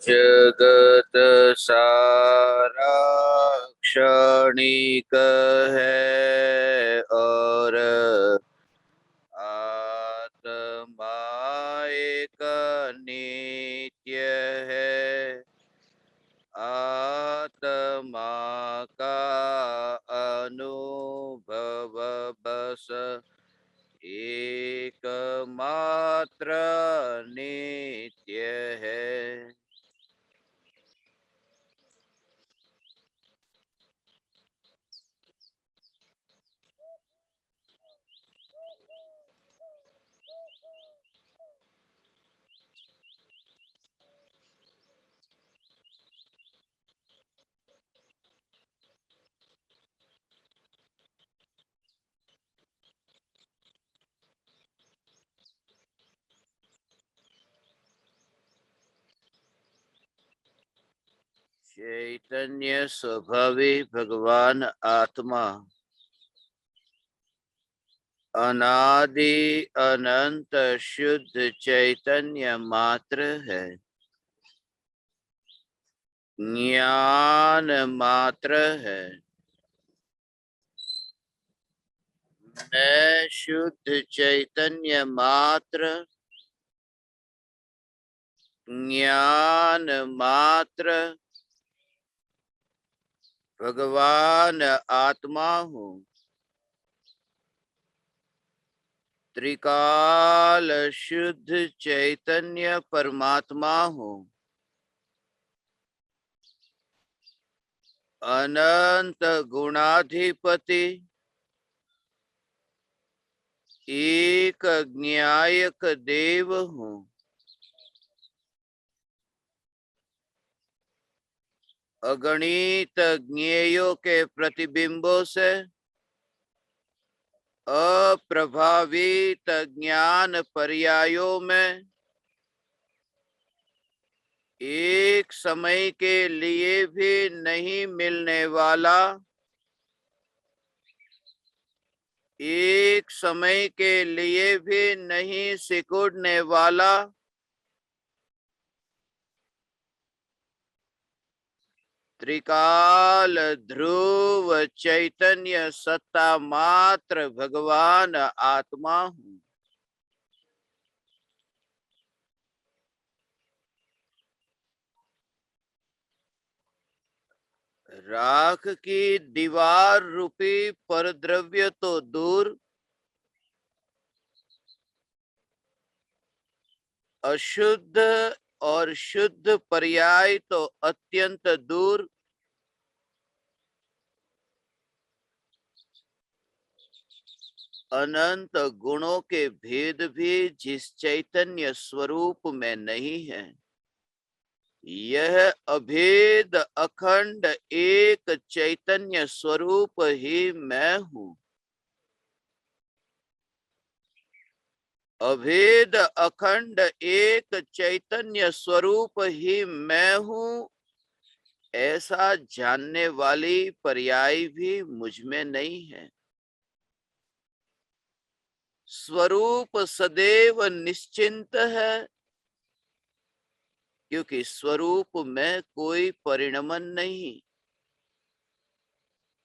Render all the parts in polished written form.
जगत सारा क्षणिक है और आत्मा एक नित्य है। आत्मा का अनुभव बस एकमात्र नित्य है। चैतन्य स्वभावी भगवान आत्मा अनादि अनंत शुद्ध चैतन्य मात्र है। ज्ञान मात्र है। मैं शुद्ध चैतन्य मात्र, ज्ञान मात्र भगवान आत्मा हूँ। त्रिकाल शुद्ध चैतन्य परमात्मा हूँ। अनंत गुणाधिपति, एक ज्ञायक देव हूँ। अगणित ज्ञेयों के प्रतिबिंबों से अप्रभावित ज्ञान पर्यायों में एक समय के लिए भी नहीं मिलने वाला, एक समय के लिए भी नहीं सिकुड़ने वाला, त्रिकाल ध्रुव चैतन्य सत्ता मात्र भगवान आत्मा हूँ। राख की दीवार रूपी परद्रव्य तो दूर, अशुद्ध और शुद्ध पर्याय तो अत्यंत दूर, अनंत गुणों के भेद भी जिस चैतन्य स्वरूप में नहीं है, यह अभेद अखंड एक चैतन्य स्वरूप ही मैं हूँ। अभेद अखंड एक चैतन्य स्वरूप ही मैं हूँ, ऐसा जानने वाली पर्याय भी मुझ में नहीं है। स्वरूप सदैव निश्चिंत है, क्योंकि स्वरूप में कोई परिणमन नहीं।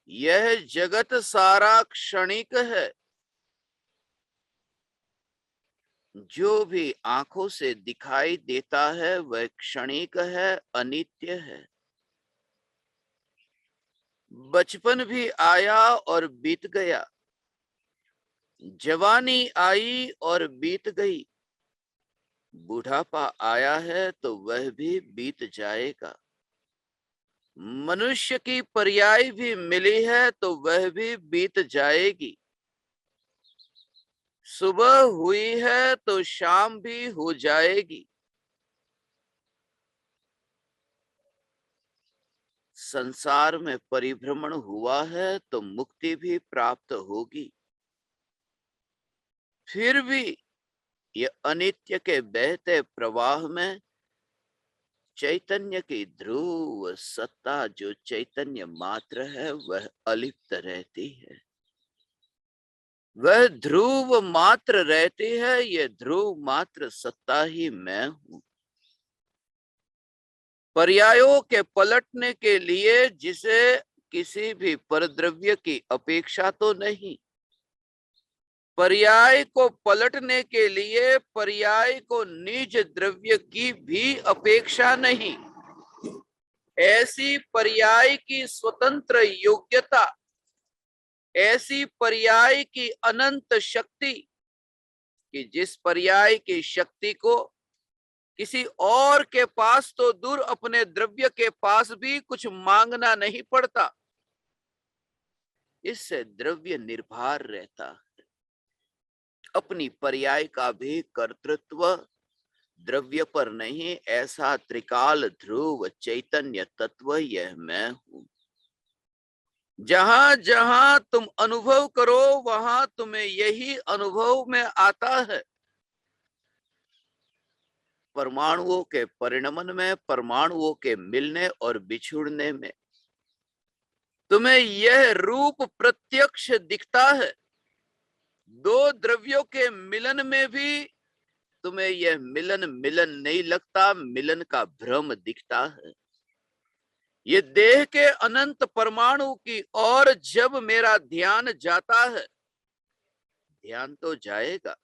यह जगत सारा क्षणिक है। जो भी आंखों से दिखाई देता है वह क्षणिक है, अनित्य है। बचपन भी आया और बीत गया, जवानी आई और बीत गई, बुढ़ापा आया है तो वह भी बीत जाएगा। मनुष्य की पर्याय भी मिली है तो वह भी बीत जाएगी। सुबह हुई है तो शाम भी हो जाएगी। संसार में परिभ्रमण हुआ है तो मुक्ति भी प्राप्त होगी। फिर भी यह अनित्य के बहते प्रवाह में चैतन्य की ध्रुव सत्ता जो चैतन्य मात्र है वह अलिप्त रहती है। वह ध्रुव मात्र रहती है। यह ध्रुव मात्र सत्ता ही मैं हूं। पर्यायों के पलटने के लिए जिसे किसी भी परद्रव्य की अपेक्षा तो नहीं, पर्याय को पलटने के लिए पर्याय को निज द्रव्य की भी अपेक्षा नहीं। ऐसी पर्याय की स्वतंत्र योग्यता, ऐसी पर्याय की अनंत शक्ति कि जिस पर्याय की शक्ति को किसी और के पास तो दूर अपने द्रव्य के पास भी कुछ मांगना नहीं पड़ता, इससे द्रव्य निर्भर रहता है। अपनी पर्याय का भी कर्तृत्व द्रव्य पर नहीं, ऐसा त्रिकाल ध्रुव चैतन्य तत्व यह मैं हूं। जहां जहां तुम अनुभव करो वहां तुम्हें यही अनुभव में आता है। परमाणुओं के परिणमन में, परमाणुओं के मिलने और बिछुड़ने में तुम्हें यह रूप प्रत्यक्ष दिखता है। दो द्रव्यों के मिलन में भी तुम्हें यह मिलन मिलन नहीं लगता, मिलन का भ्रम दिखता है। ये देह के अनंत परमाणु की ओर जब मेरा ध्यान जाता है, ध्यान तो जाएगा,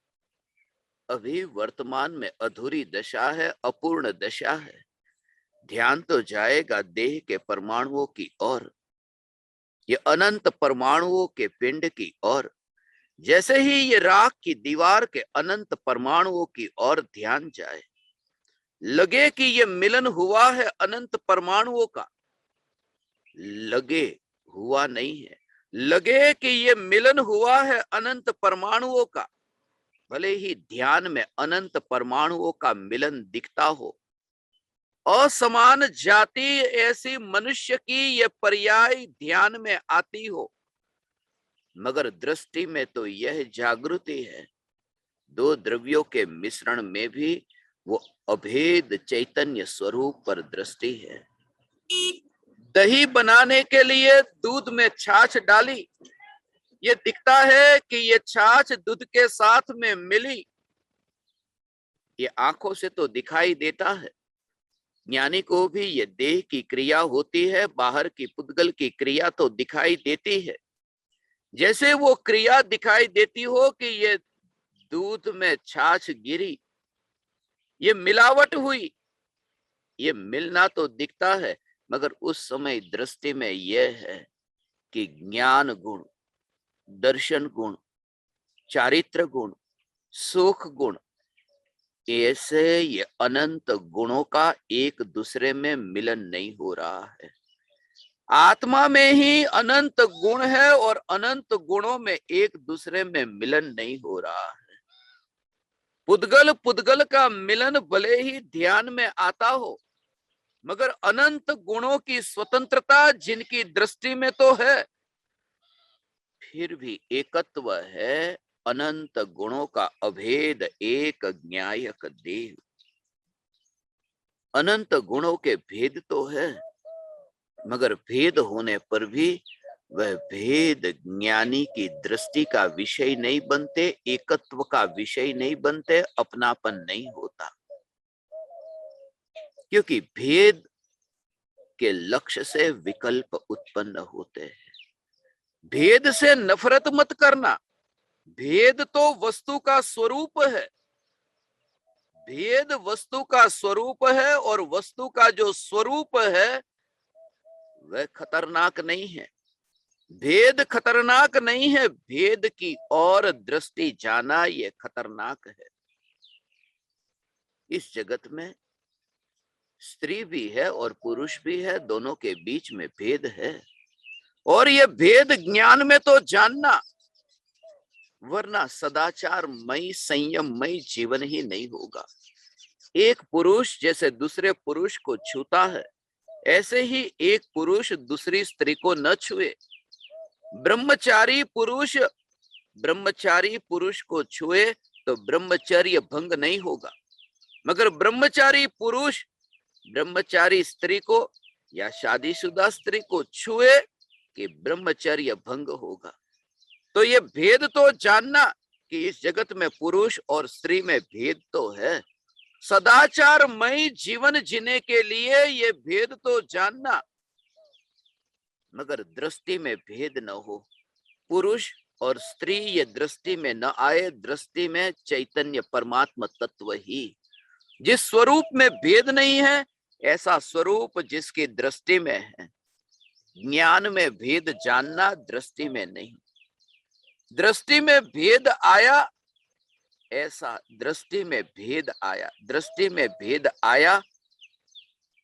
अभी वर्तमान में अधूरी दशा है, अपूर्ण दशा है, ध्यान तो जाएगा देह के परमाणुओं की ओर, ये अनंत परमाणुओं के पिंड की ओर। जैसे ही ये राख की दीवार के अनंत परमाणुओं की ओर ध्यान जाए, लगे कि ये मिलन हुआ है अनंत परमाणुओं का, लगे हुआ नहीं है, लगे कि ये मिलन हुआ है अनंत परमाणुओं का, भले ही ध्यान में अनंत परमाणुओं का मिलन दिखता हो। असमान जाति ऐसी मनुष्य की ये पर्याय ध्यान में आती हो, मगर दृष्टि में तो यह जागृति है। दो द्रव्यों के मिश्रण में भी वो अभेद चैतन्य स्वरूप पर दृष्टि है। दही बनाने के लिए दूध में छाछ डाली, ये दिखता है कि ये छाछ दूध के साथ में मिली, ये आंखों से तो दिखाई देता है। ज्ञानी को भी ये देह की क्रिया होती है, बाहर की पुद्गल की क्रिया तो दिखाई देती है। जैसे वो क्रिया दिखाई देती हो कि ये दूध में छाछ गिरी, ये मिलावट हुई, ये मिलना तो दिखता है, मगर उस समय दृष्टि में यह है कि ज्ञान गुण, दर्शन गुण, चारित्र गुण, सुख गुण, ऐसे ये अनंत गुणों का एक दूसरे में मिलन नहीं हो रहा है। आत्मा में ही अनंत गुण है और अनंत गुणों में एक दूसरे में मिलन नहीं हो रहा है। पुद्गल पुद्गल का मिलन भले ही ध्यान में आता हो, मगर अनंत गुणों की स्वतंत्रता जिनकी दृष्टि में तो है, फिर भी एकत्व है अनंत गुणों का अभेद एक ज्ञायक देव। अनंत गुणों के भेद तो है, मगर भेद होने पर भी वह भेद ज्ञानी की दृष्टि का विषय नहीं बनते, एकत्व का विषय नहीं बनते, अपनापन नहीं होता। क्योंकि भेद के लक्ष्य से विकल्प उत्पन्न होते हैं। भेद से नफरत मत करना, भेद तो वस्तु का स्वरूप है। भेद वस्तु का स्वरूप है और वस्तु का जो स्वरूप है वह खतरनाक नहीं है। भेद खतरनाक नहीं है, भेद की ओर दृष्टि जाना यह खतरनाक है। इस जगत में स्त्री भी है और पुरुष भी है, दोनों के बीच में भेद है, और यह भेद ज्ञान में तो जानना, वरना सदाचारमयी संयममयी जीवन ही नहीं होगा। एक पुरुष जैसे दूसरे पुरुष को छूता है, ऐसे ही एक पुरुष दूसरी स्त्री को न छुए। ब्रह्मचारी पुरुष को छुए तो ब्रह्मचर्य भंग नहीं होगा, मगर ब्रह्मचारी पुरुष ब्रह्मचारी स्त्री को या शादीशुदा स्त्री को छुए कि ब्रह्मचर्य भंग होगा। तो ये भेद तो जानना कि इस जगत में पुरुष और स्त्री में भेद तो है। सदाचारमय जीवन जीने के लिए ये भेद तो जानना, मगर दृष्टि में भेद न हो। पुरुष और स्त्री ये दृष्टि में न आए, दृष्टि में चैतन्य परमात्मा तत्व ही। जिस स्वरूप में भेद नहीं है, ऐसा स्वरूप जिसकी दृष्टि में है। ज्ञान में भेद जानना, दृष्टि में नहीं। दृष्टि में भेद आया, ऐसा दृष्टि में भेद आया, दृष्टि में भेद आया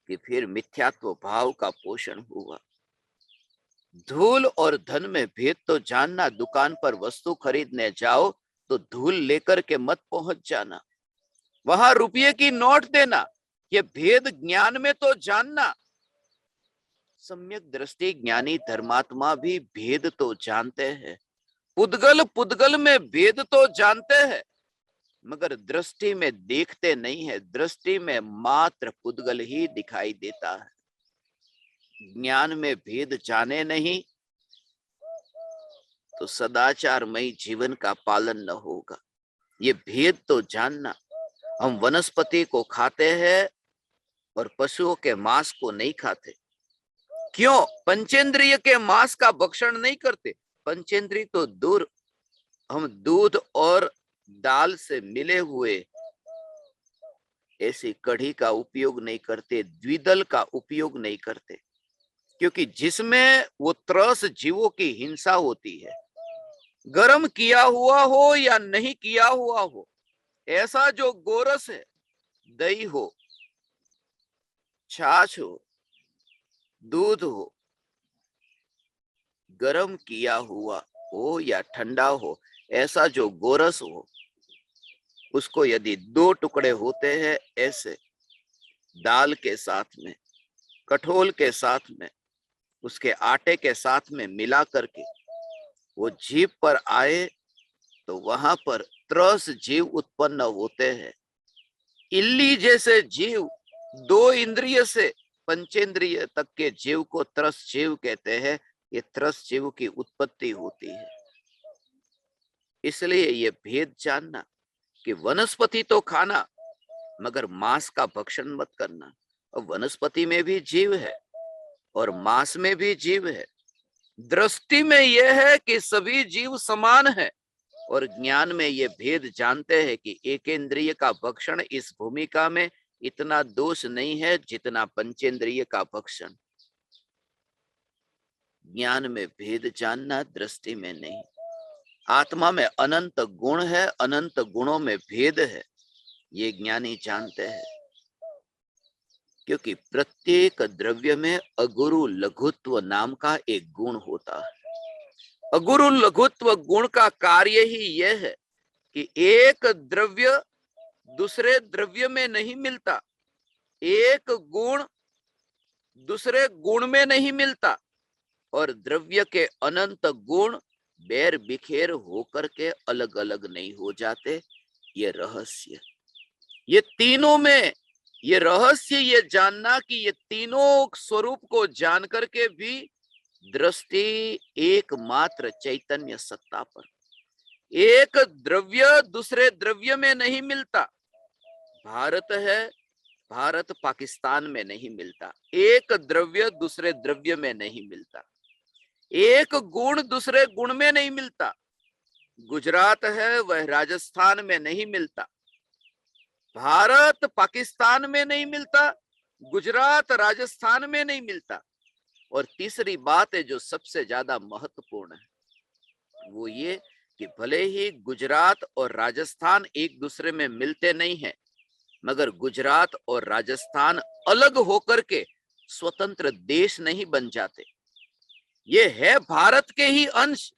कि फिर मिथ्यात्व भाव का पोषण हुआ। धूल और धन में भेद तो जानना। दुकान पर वस्तु खरीदने जाओ तो धूल लेकर के मत पहुंच जाना, वहां रुपये की नोट देना। ये भेद ज्ञान में तो जानना। सम्यक दृष्टि ज्ञानी धर्मात्मा भी भेद तो जानते हैं। पुद्गल पुद्गल में भेद तो जानते हैं, मगर दृष्टि में देखते नहीं है। दृष्टि में मात्र पुद्गल ही दिखाई देता है। ज्ञान में भेद जाने नहीं तो सदाचारमय जीवन का पालन न होगा। ये भेद तो जानना। हम वनस्पति को खाते हैं और पशुओं के मांस को नहीं खाते। क्यों? पंचेंद्रिय के मांस का भक्षण नहीं करते। पंचेंद्रिय तो दूर, हम दूध और दाल से मिले हुए ऐसी कढ़ी का उपयोग नहीं करते, द्विदल का उपयोग नहीं करते, क्योंकि जिसमें वो त्रस जीवों की हिंसा होती है। गर्म किया हुआ हो या नहीं किया हुआ हो, ऐसा जो गोरस है, दही हो, छाछ हो, दूध हो, गर्म किया हुआ हो या ठंडा हो, ऐसा जो गोरस हो, उसको यदि दो टुकड़े होते हैं ऐसे दाल के साथ में, कठोल के साथ में, उसके आटे के साथ में मिला करके वो जीभ पर आए तो वहां पर त्रस जीव उत्पन्न होते हैं। इल्ली जैसे जीव, दो इंद्रिय से पंचेंद्रिय तक के जीव को त्रस जीव कहते हैं। ये त्रस जीव की उत्पत्ति होती है। इसलिए ये भेद जानना कि वनस्पति तो खाना, मगर मांस का भक्षण मत करना। और वनस्पति में भी जीव है और मांस में भी जीव है। दृष्टि में यह है कि सभी जीव समान है, और ज्ञान में ये भेद जानते हैं कि एकेंद्रिय का भक्षण इस भूमिका में इतना दोष नहीं है जितना पंचेंद्रिय का भक्षण। ज्ञान में भेद जानना, दृष्टि में नहीं। आत्मा में अनंत गुण है, अनंत गुणों में भेद है, ये ज्ञानी जानते हैं। क्योंकि प्रत्येक द्रव्य में अगुरु लघुत्व नाम का एक गुण होता है। अगुरु लघुत्व गुण का कार्य ही यह है कि एक द्रव्य दूसरे द्रव्य में नहीं मिलता, एक गुण दूसरे गुण में नहीं मिलता, और द्रव्य के अनंत गुण बैर बिखेर होकर के अलग अलग नहीं हो जाते। ये रहस्य, ये तीनों में ये रहस्य, ये जानना कि ये तीनों स्वरूप को जान करके भी दृष्टि एकमात्र चैतन्य सत्ता पर। एक द्रव्य दूसरे द्रव्य में नहीं मिलता। भारत है, भारत पाकिस्तान में नहीं मिलता। एक द्रव्य दूसरे द्रव्य में नहीं मिलता। एक गुण दूसरे गुण में नहीं मिलता। गुजरात है, वह राजस्थान में नहीं मिलता। भारत पाकिस्तान में नहीं मिलता, गुजरात राजस्थान में नहीं मिलता। और तीसरी बात है जो सबसे ज्यादा महत्वपूर्ण है, वो ये कि भले ही गुजरात और राजस्थान एक दूसरे में मिलते नहीं है, मगर गुजरात और राजस्थान अलग होकर के स्वतंत्र देश नहीं बन जाते। ये है भारत के ही अंश।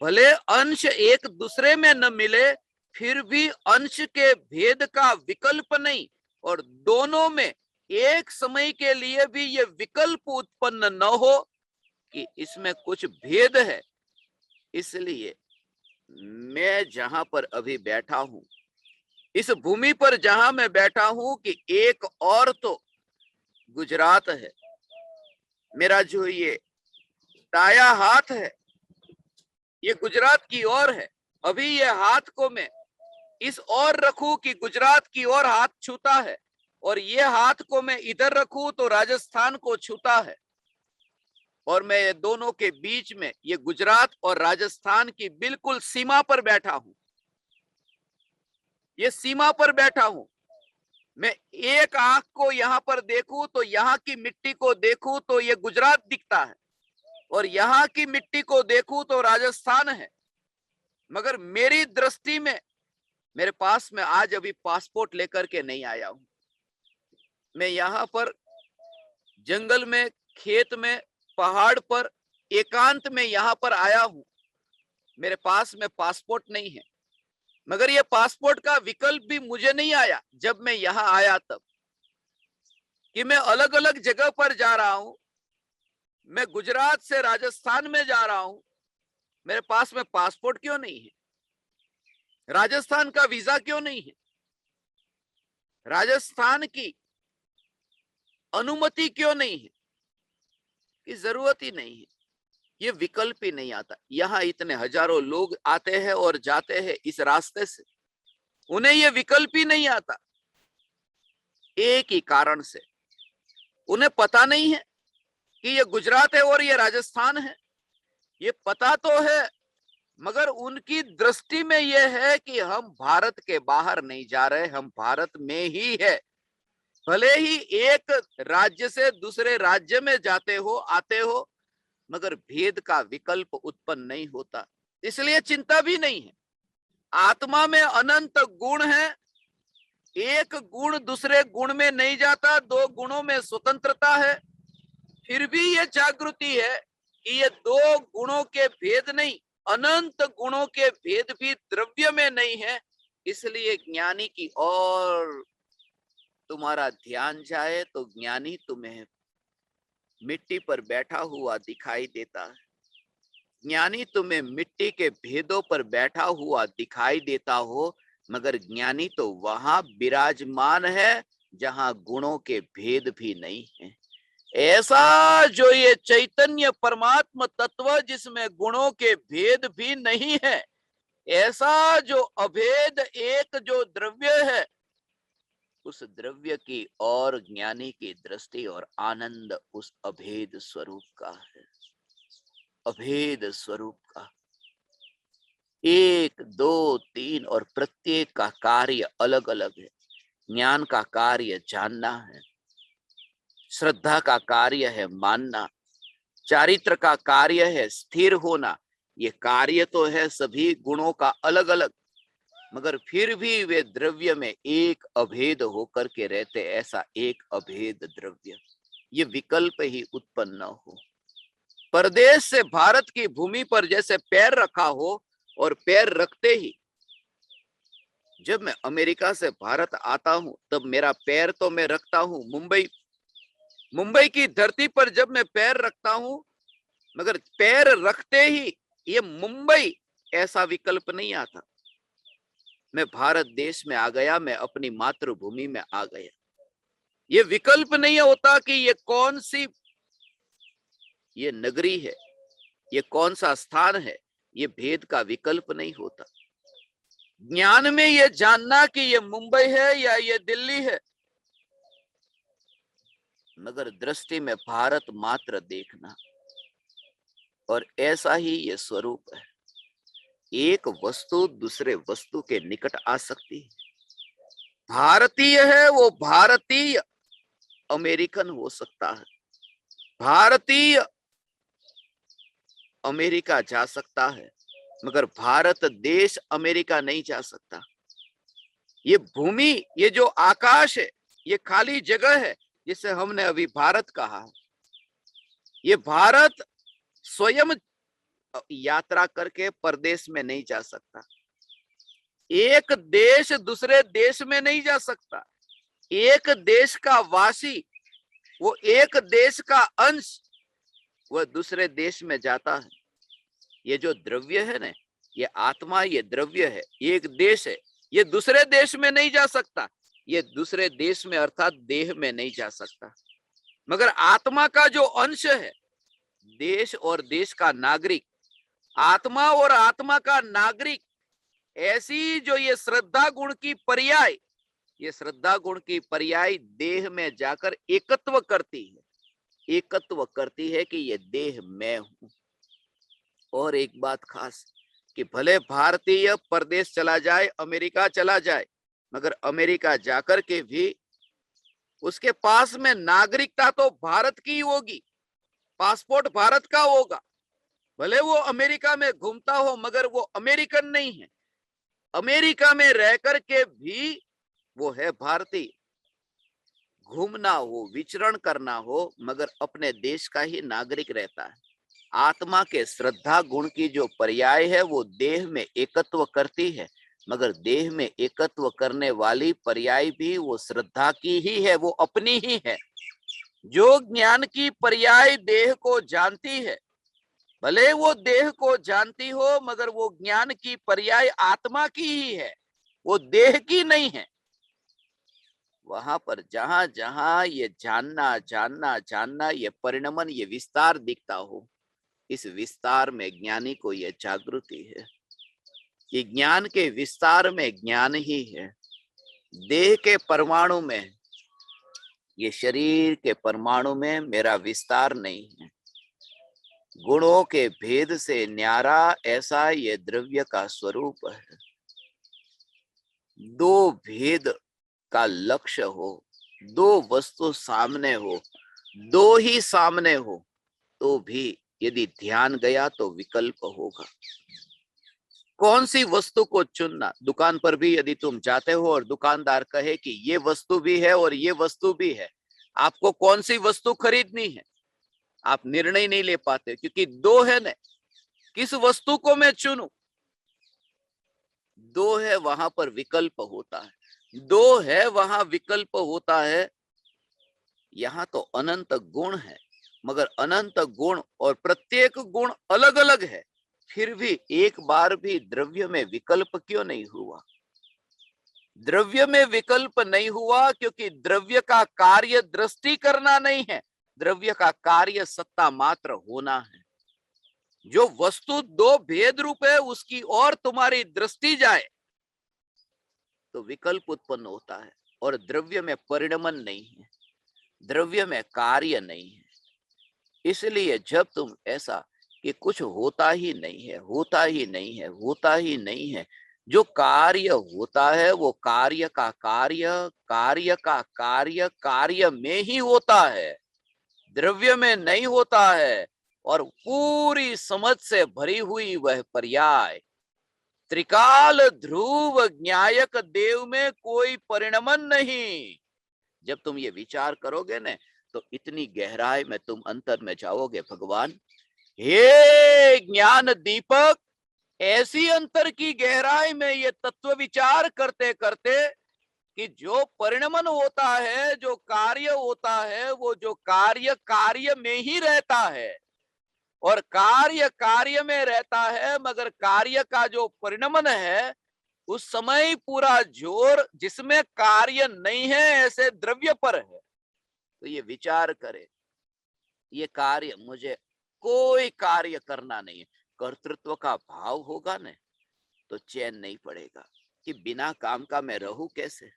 भले अंश एक दूसरे में न मिले, फिर भी अंश के भेद का विकल्प नहीं, और दोनों में एक समय के लिए भी ये विकल्प उत्पन्न न हो कि इसमें कुछ भेद है। इसलिए मैं जहां पर अभी बैठा हूं, इस भूमि पर जहां मैं बैठा हूं, कि एक और तो गुजरात है, मेरा जो ये दाया हाथ है ये गुजरात की ओर है। अभी ये हाथ को मैं इस ओर रखूं कि गुजरात की ओर हाथ छूता है, और ये हाथ को मैं इधर रखूं तो राजस्थान को छूता है, और मैं ये दोनों के बीच में, ये गुजरात और राजस्थान की बिल्कुल सीमा पर बैठा हूं। ये सीमा पर बैठा हूं। मैं एक आंख को यहां पर देखूं तो यहां की मिट्टी को देखूं तो ये गुजरात दिखता है, और यहां की मिट्टी को देखूं तो राजस्थान है। मगर मेरी दृष्टि में, मेरे पास में आज अभी पासपोर्ट लेकर के नहीं आया हूं। मैं यहां पर जंगल में, खेत में, पहाड़ पर, एकांत में यहां पर आया हूं। मेरे पास में पासपोर्ट नहीं है, मगर यह पासपोर्ट का विकल्प भी मुझे नहीं आया जब मैं यहां आया तब, कि मैं अलग अलग जगह पर जा रहा हूं। मैं गुजरात से राजस्थान में जा रहा हूं, मेरे पास में पासपोर्ट क्यों नहीं है? राजस्थान का वीजा क्यों नहीं है? राजस्थान की अनुमति क्यों नहीं है? कि जरूरत ही नहीं है, ये विकल्प ही नहीं आता। यहाँ इतने हजारों लोग आते हैं और जाते हैं इस रास्ते से, उन्हें ये विकल्प ही नहीं आता। एक ही कारण से, उन्हें पता नहीं है कि ये गुजरात है और ये राजस्थान है। ये पता तो है, मगर उनकी दृष्टि में यह है कि हम भारत के बाहर नहीं जा रहे, हम भारत में ही है। भले ही एक राज्य से दूसरे राज्य में जाते हो, आते हो, मगर भेद का विकल्प उत्पन्न नहीं होता, इसलिए चिंता भी नहीं है। आत्मा में अनंत गुण है, एक गुण दूसरे गुण में नहीं जाता, दो गुणों में स्वतंत्रता है। फिर भी ये जागृति है कि ये दो गुणों के भेद नहीं, अनंत गुणों के भेद भी द्रव्य में नहीं है। इसलिए ज्ञानी की ओर तुम्हारा ध्यान जाए तो ज्ञानी तुम्हें मिट्टी पर बैठा हुआ दिखाई देता है। ज्ञानी तुम्हें मिट्टी के भेदों पर बैठा हुआ दिखाई देता हो, मगर ज्ञानी तो वहां विराजमान है जहां गुणों के भेद भी नहीं है। ऐसा जो ये चैतन्य परमात्मा तत्व जिसमें गुणों के भेद भी नहीं है, ऐसा जो अभेद एक जो द्रव्य है, उस द्रव्य की और ज्ञानी की दृष्टि और आनंद उस अभेद स्वरूप का है। अभेद स्वरूप का, एक, दो, तीन, और प्रत्येक का कार्य अलग अलग है। ज्ञान का कार्य जानना है, श्रद्धा का कार्य है मानना, चारित्र का कार्य है स्थिर होना। ये कार्य तो है सभी गुणों का अलग अलग, मगर फिर भी वे द्रव्य में एक अभेद होकर के रहते। ऐसा एक अभेद द्रव्य, ये विकल्प ही उत्पन्न न हो। परदेश से भारत की भूमि पर जैसे पैर रखा हो, और पैर रखते ही जब मैं अमेरिका से भारत आता हूं तब मेरा पैर तो मैं रखता हूं मुंबई की धरती पर। जब मैं पैर रखता हूं, मगर पैर रखते ही ये मुंबई ऐसा विकल्प नहीं आता। मैं भारत देश में आ गया, मैं अपनी मातृभूमि में आ गया। ये विकल्प नहीं होता कि ये कौन सी ये नगरी है, ये कौन सा स्थान है। ये भेद का विकल्प नहीं होता। ज्ञान में ये जानना कि ये मुंबई है या ये दिल्ली है, मगर दृष्टि में भारत मात्र देखना। और ऐसा ही ये स्वरूप है। एक वस्तु दूसरे वस्तु के निकट आ सकती है। भारतीय है वो भारतीय अमेरिकन हो सकता है, भारतीय अमेरिका जा सकता है, मगर भारत देश अमेरिका नहीं जा सकता। ये भूमि, ये जो आकाश है, ये खाली जगह है जिसे हमने अभी भारत कहा। ये भारत स्वयं यात्रा करके परदेश में नहीं जा सकता। एक देश दूसरे देश में नहीं जा सकता। एक देश का वासी, वो एक देश का अंश, वह दूसरे देश में जाता है। ये जो द्रव्य है ना, ये आत्मा, ये द्रव्य है, एक देश है, ये दूसरे देश में नहीं जा सकता। ये दूसरे देश में अर्थात देह में नहीं जा सकता। मगर आत्मा का जो अंश है, देश और देश का नागरिक, आत्मा और आत्मा का नागरिक ऐसी जो ये श्रद्धा गुण की पर्याय, ये श्रद्धा गुण की पर्याय देह में जाकर एकत्व करती है, एकत्व करती है कि ये देह मैं हूं। और एक बात खास कि भले भारतीय परदेश चला जाए, अमेरिका चला जाए, मगर अमेरिका जाकर के भी उसके पास में नागरिकता तो भारत की ही होगी, पासपोर्ट भारत का होगा। भले वो अमेरिका में घूमता हो मगर वो अमेरिकन नहीं है, अमेरिका में रह करके भी वो है भारतीय। घूमना हो, विचरण करना हो, मगर अपने देश का ही नागरिक रहता है। आत्मा के श्रद्धा गुण की जो पर्याय है वो देह में एकत्व करती है, मगर देह में एकत्व करने वाली पर्याय भी वो श्रद्धा की ही है, वो अपनी ही है। जो ज्ञान की पर्याय देह को जानती है, भले वो देह को जानती हो मगर वो ज्ञान की पर्याय आत्मा की ही है, वो देह की नहीं है। वहां पर जहां जहां ये जानना जानना जानना, ये परिणमन, ये विस्तार दिखता हो, इस विस्तार में ज्ञानी को यह जागृति है कि ज्ञान के विस्तार में ज्ञान ही है। देह के परमाणु में, ये शरीर के परमाणु में मेरा विस्तार नहीं है। गुणों के भेद से न्यारा ऐसा ये द्रव्य का स्वरूप है। दो भेद का लक्ष्य हो, दो वस्तु सामने हो, दो ही सामने हो, तो भी यदि ध्यान गया तो विकल्प होगा। कौन सी वस्तु को चुनना? दुकान पर भी यदि तुम जाते हो और दुकानदार कहे कि ये वस्तु भी है और ये वस्तु भी है, आपको कौन सी वस्तु खरीदनी है, आप निर्णय नहीं ले पाते, क्योंकि दो है ना। किस वस्तु को मैं चुनूं? दो है, वहां पर विकल्प होता है। दो है, वहां विकल्प होता है। यहाँ तो अनंत गुण है, मगर अनंत गुण और प्रत्येक गुण अलग अलग है, फिर भी एक बार भी द्रव्य में विकल्प क्यों नहीं हुआ? द्रव्य में विकल्प नहीं हुआ क्योंकि द्रव्य का कार्य दृष्टि करना नहीं है, द्रव्य का कार्य सत्ता मात्र होना है। जो वस्तु दो भेद रूप है उसकी और तुम्हारी दृष्टि जाए तो विकल्प उत्पन्न होता है। और द्रव्य में परिणमन नहीं है, द्रव्य में कार्य नहीं है। इसलिए जब तुम ऐसा कि कुछ होता ही नहीं है, होता ही नहीं है, होता ही नहीं है, जो कार्य होता है वो कार्य का कार्य, कार्य का कार्य कार्य में ही होता है, द्रव्य में नहीं होता है। और पूरी समझ से भरी हुई वह पर्याय त्रिकाल ध्रुव ज्ञायक देव में कोई परिणमन नहीं। जब तुम ये विचार करोगे ना तो इतनी गहराई में तुम अंतर में जाओगे। भगवान हे ज्ञान दीपक, ऐसी अंतर की गहराई में ये तत्व विचार करते करते कि जो परिणमन होता है, जो कार्य होता है, वो जो कार्य कार्य में ही रहता है और कार्य कार्य में रहता है, मगर कार्य का जो परिणमन है उस समय पूरा जोर जिसमें कार्य नहीं है ऐसे द्रव्य पर है। तो ये विचार करे, ये कार्य मुझे कोई कार्य करना नहीं है, कर्तृत्व का भाव होगा ना तो चैन नहीं पड़ेगा कि बिना काम का मैं रहूं कैसे।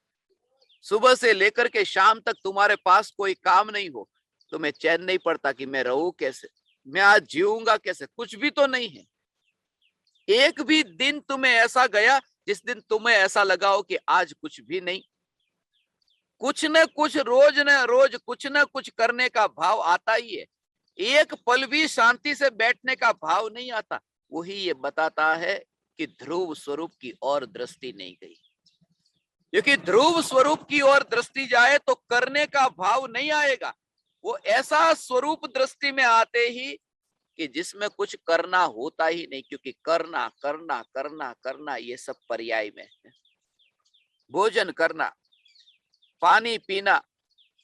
सुबह से लेकर के शाम तक तुम्हारे पास कोई काम नहीं हो तो मैं चैन नहीं पड़ता कि मैं रहूं कैसे, मैं आज जीऊंगा कैसे, कुछ भी तो नहीं है। एक भी दिन तुम्हें ऐसा गया जिस दिन तुम्हें ऐसा लगा हो कि आज कुछ भी नहीं? कुछ न कुछ रोज न रोज कुछ न कुछ करने का भाव आता ही है। एक पल भी शांति से बैठने का भाव नहीं आता। वही ये बताता है कि ध्रुव स्वरूप की ओर दृष्टि नहीं गई, क्योंकि ध्रुव स्वरूप की ओर दृष्टि जाए तो करने का भाव नहीं आएगा। वो ऐसा स्वरूप दृष्टि में आते ही कि जिसमें कुछ करना होता ही नहीं, क्योंकि करना करना करना करना ये सब पर्याय में है। भोजन करना, पानी पीना,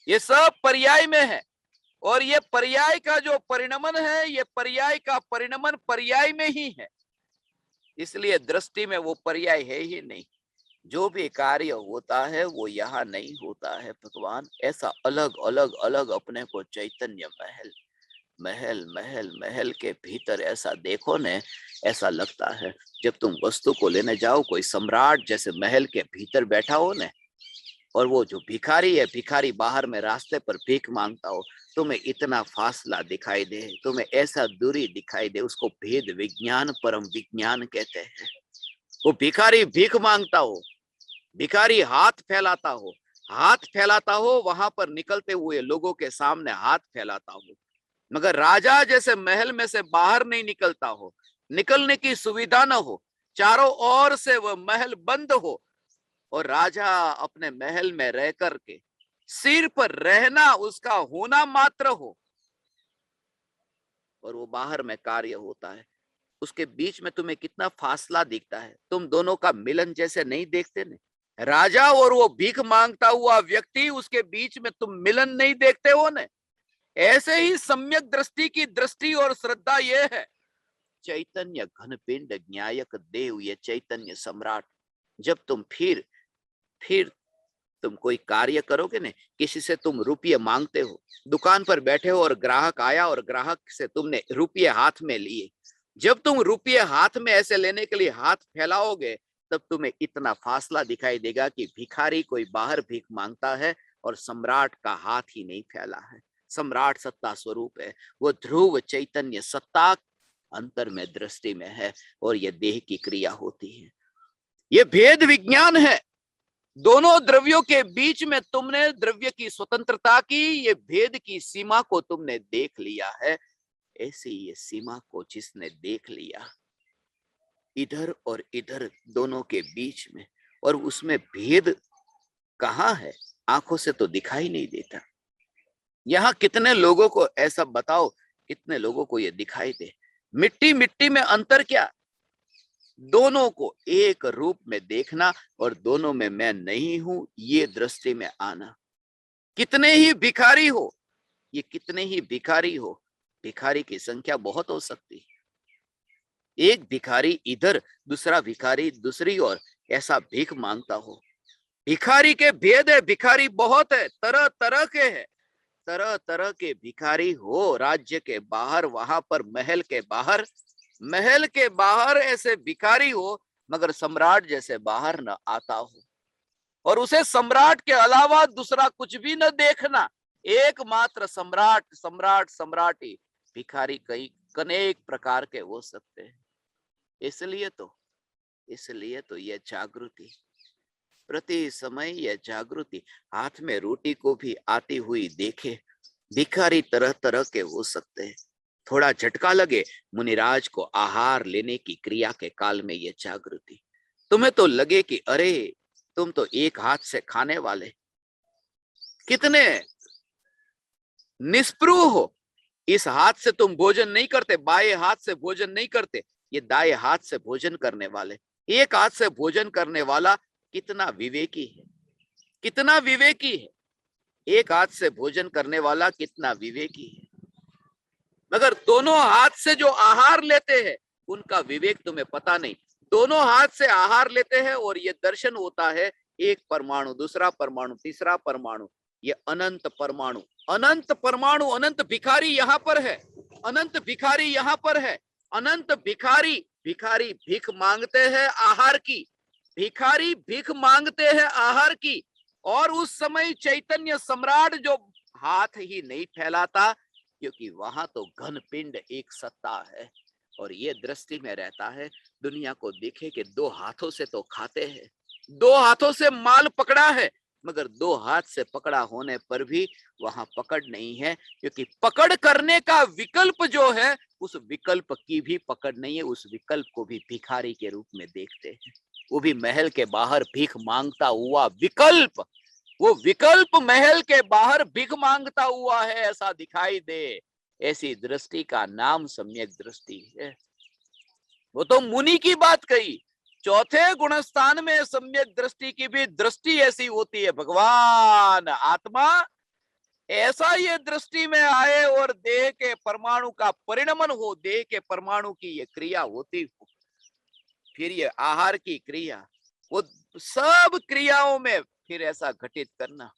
ये सब पर्याय में है। और ये पर्याय का जो परिणमन है, ये पर्याय का परिणमन पर्याय में ही है। इसलिए दृष्टि में वो पर्याय है ही नहीं। जो भी कार्य होता है वो यहाँ नहीं होता है। भगवान ऐसा अलग अलग अलग अपने को चैतन्य महल महल महल महल के भीतर ऐसा देखो ने, ऐसा लगता है जब तुम वस्तु को लेने जाओ, कोई सम्राट जैसे महल के भीतर बैठा हो ने, और वो जो भिखारी है, भिखारी बाहर में रास्ते पर भीख मांगता हो, तुम्हें इतना फासला दिखाई दे, तुम्हें ऐसा दूरी दिखाई दे, उसको भेद विज्ञान परम विज्ञान कहते हैं। वो भिखारी भीख मांगता हो, भिखारी हाथ फैलाता हो, हाथ फैलाता हो, वहां पर निकलते हुए लोगों के सामने हाथ फैलाता हो, मगर राजा जैसे महल में से बाहर नहीं निकलता हो, निकलने की सुविधा न हो, चारों ओर से वह महल बंद हो, और राजा अपने महल में रह करके सिर पर रहना उसका होना मात्र हो, और वो बाहर में कार्य होता है, उसके बीच में तुम्हें कितना फासला दिखता है, तुम दोनों का मिलन जैसे नहीं देखते ने? राजा और वो भीख मांगता हुआ व्यक्ति, उसके बीच में तुम मिलन नहीं देखते हो ने? ऐसे ही सम्यक दृष्टि की दृष्टि और श्रद्धा ये है। चैतन्य घनपिंड न्यायक देव, ये चैतन्य सम्राट, जब तुम फिर तुम कोई कार्य करोगे ने, किसी से तुम रुपये मांगते हो, दुकान पर बैठे हो और ग्राहक आया और ग्राहक से तुमने रुपये हाथ में लिए, जब तुम रुपये हाथ में ऐसे लेने के लिए हाथ फैलाओगे, तब तुम्हें इतना फासला दिखाई देगा कि भिखारी कोई बाहर भीख मांगता है और सम्राट का हाथ ही नहीं फैला है। सम्राट सत्ता स्वरूप है, वो ध्रुव चैतन्य सत्ता अंतर में दृष्टि में है, और ये देह की क्रिया होती है। ये भेद विज्ञान है। दोनों द्रव्यों के बीच में तुमने द्रव्य की स्वतंत्रता की, ये भेद की सीमा को तुमने देख लिया है। ऐसी ये सीमा को जिसने देख लिया, इधर और इधर दोनों के बीच में, और उसमें भेद कहाँ है, आंखों से तो दिखाई नहीं देता। यहाँ कितने लोगों को ऐसा बताओ, कितने लोगों को ये दिखाई दे? मिट्टी मिट्टी में अंतर क्या? दोनों को एक रूप में देखना और दोनों में मैं नहीं हूं, ये दृष्टि में आना। कितने ही भिखारी हो, ये कितने ही भिखारी हो, भिखारी की संख्या बहुत हो सकती है। एक भिखारी इधर, दूसरा भिखारी दूसरी ओर, ऐसा भीख मांगता हो। भिखारी के भेद है, भिखारी बहुत है, तरह तरह के हैं, तरह तरह के भिखारी हो। राज्य के बाहर, वहां पर महल के बाहर ऐसे भिखारी हो, मगर सम्राट जैसे बाहर न आता हो, और उसे सम्राट के अलावा दूसरा कुछ भी न देखना, एकमात्र सम्राट सम्राट सम्राट ही। भिखारी कई अनेक प्रकार के हो सकते हैं। इसलिए तो यह जागृति, प्रति समय यह जागृति, हाथ में रोटी को भी आती हुई देखे। भिखारी तरह तरह के हो सकते हैं। थोड़ा झटका लगे मुनिराज को आहार लेने की क्रिया के काल में यह जागृति, तुम्हें तो लगे कि अरे तुम तो एक हाथ से खाने वाले, कितने निस्पृह हो। इस हाथ से तुम भोजन नहीं करते, बाएं हाथ से भोजन नहीं करते, ये दाएं हाथ से भोजन करने वाले। एक हाथ से भोजन करने वाला कितना विवेकी है, कितना विवेकी है। एक हाथ से भोजन करने वाला कितना विवेकी है, मगर दोनों हाथ से जो आहार लेते हैं उनका विवेक तुम्हें पता नहीं। दोनों हाथ से आहार लेते हैं और ये दर्शन होता है, एक परमाणु, दूसरा परमाणु, तीसरा परमाणु, ये अनंत परमाणु, अनंत परमाणु। अनंत भिखारी यहाँ पर है, अनंत भिखारी यहाँ पर है, अनंत भिखारी। भिखारी भीख मांगते हैं आहार की, भिखारी भीख मांगते हैं आहार की। और उस समय चैतन्य सम्राट जो हाथ ही नहीं फैलाता, क्योंकि वहां तो घन पिंड एक सत्ता है, और ये दृष्टि में रहता है। दुनिया को देखे कि दो हाथों से तो खाते हैं, दो हाथों से माल पकड़ा है, मगर दो हाथ से पकड़ा होने पर भी वहां पकड़ नहीं है, क्योंकि पकड़ करने का विकल्प जो है, उस विकल्प की भी पकड़ नहीं है। उस विकल्प को भी भिखारी के रूप में देखते हैं, वो भी महल के बाहर भीख मांगता हुआ विकल्प, वो विकल्प महल के बाहर भीख मांगता हुआ है, ऐसा दिखाई दे। ऐसी दृष्टि का नाम सम्यक दृष्टि है। वो तो मुनि की बात कही। चौथे गुणस्थान में सम्यक दृष्टि की भी दृष्टि ऐसी होती है, भगवान आत्मा ऐसा ये दृष्टि में आए और देह के परमाणु का परिणमन हो, देह के परमाणु की ये क्रिया होती हो, फिर ये आहार की क्रिया, वो सब क्रियाओं में फिर ऐसा घटित करना।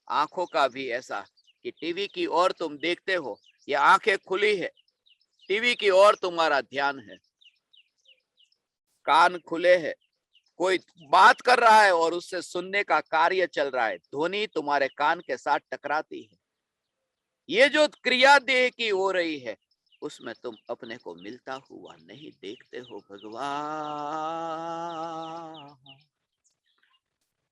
आंखों का भी ऐसा कि टीवी की ओर तुम देखते हो, ये आंखें खुली है, टीवी की ओर तुम्हारा ध्यान है, कान खुले हैं, कोई बात कर रहा है और उससे सुनने का कार्य चल रहा है, ध्वनि तुम्हारे कान के साथ टकराती है। ये जो क्रिया देह की हो रही है उसमें तुम अपने को मिलता हुआ नहीं देखते हो भगवान।